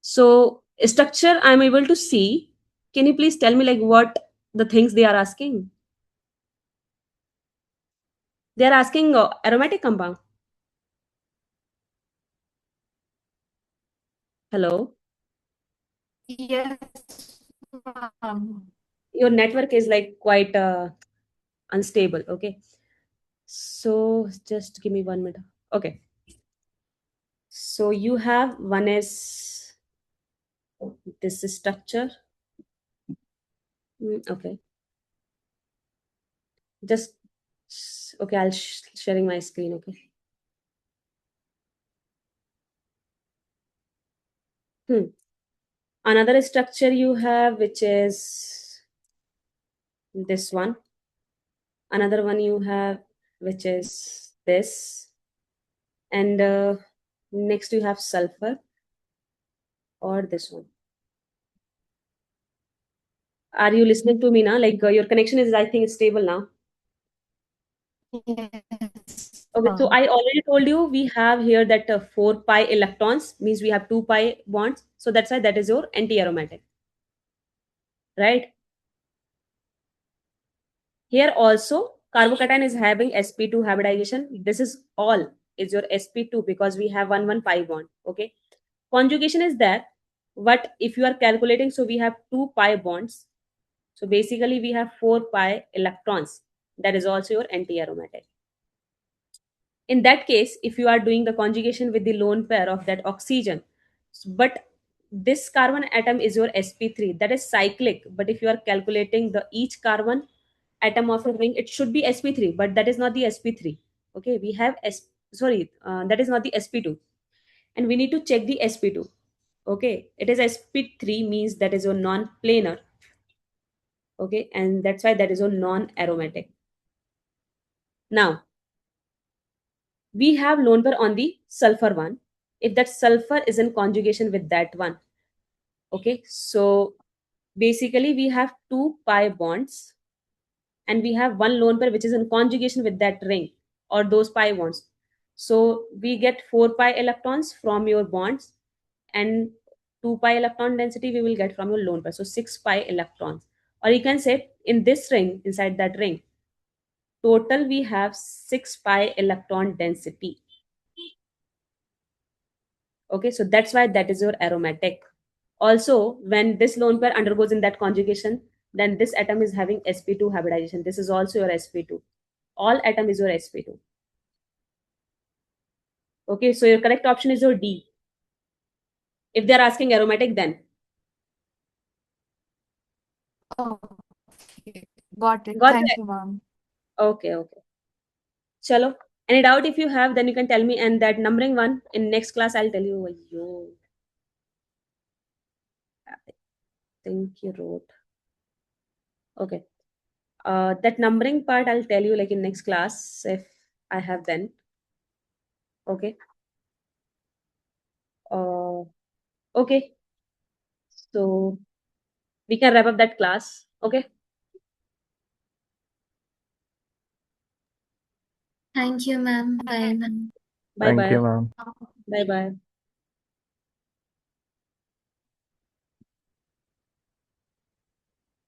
So structure I'm able to see. Can you please tell me like what the things they are asking? They are asking aromatic compound. Hello.
Yes, ma'am.
Your network is like quite unstable. Okay. So just give me 1 minute. Okay. So you have one is this is structure. Okay. Just okay. I'll sharing my screen. Okay. Another structure you have, which is this one. Another one you have, which is this, and next you have sulfur or this one. Are you listening to me now? Like your connection is, I think, stable now.
Yes,
Okay, so
ma'am.
I already told you we have here that 4 pi electrons means we have 2 pi bonds. So that's why that is your anti-aromatic, right? Here also carbocation is having sp2 hybridization. This is all is your sp2 because we have 1 pi bond. Okay, conjugation is that what if you are calculating, so we have 2 pi bonds, so basically we have 4 pi electrons. That is also your anti-aromatic. In that case, if you are doing the conjugation with the lone pair of that oxygen, but this carbon atom is your sp3, that is cyclic, but if you are calculating the each carbon atom of a ring, it should be sp3, but that is not the sp3. Okay, we have that is not the sp2, and we need to check the sp2. Okay, it is sp3 means that is your non-planar. Okay, and that's why that is your non-aromatic. Now we have lone pair on the sulfur one. If that sulfur is in conjugation with that one, okay, so basically we have 2 pi bonds and we have one lone pair which is in conjugation with that ring or those pi bonds. So we get 4 pi electrons from your bonds and 2 pi electron density we will get from your lone pair. So 6 pi electrons. Or you can say in this ring, inside that ring, total we have 6 pi electron density. Okay, so that's why that is your aromatic. Also, when this lone pair undergoes in that conjugation, then this atom is having sp2 hybridization. This is also your sp2. All atom is your sp2. Okay, so your correct option is your D. If they are asking aromatic, then
Oh, okay. Got it.
got
Thank
it.
you, ma'am.
Okay, okay. Chalo. Any doubt if you have, then you can tell me. And that numbering one in next class, I'll tell you. Yo, I think you wrote. Okay. That numbering part, I'll tell you like in next class if I have then. Okay. Uh, okay. So we can wrap up that class. Okay.
Thank you, ma'am. Bye.
Bye
Thank you,
bye.
ma'am.
Bye bye.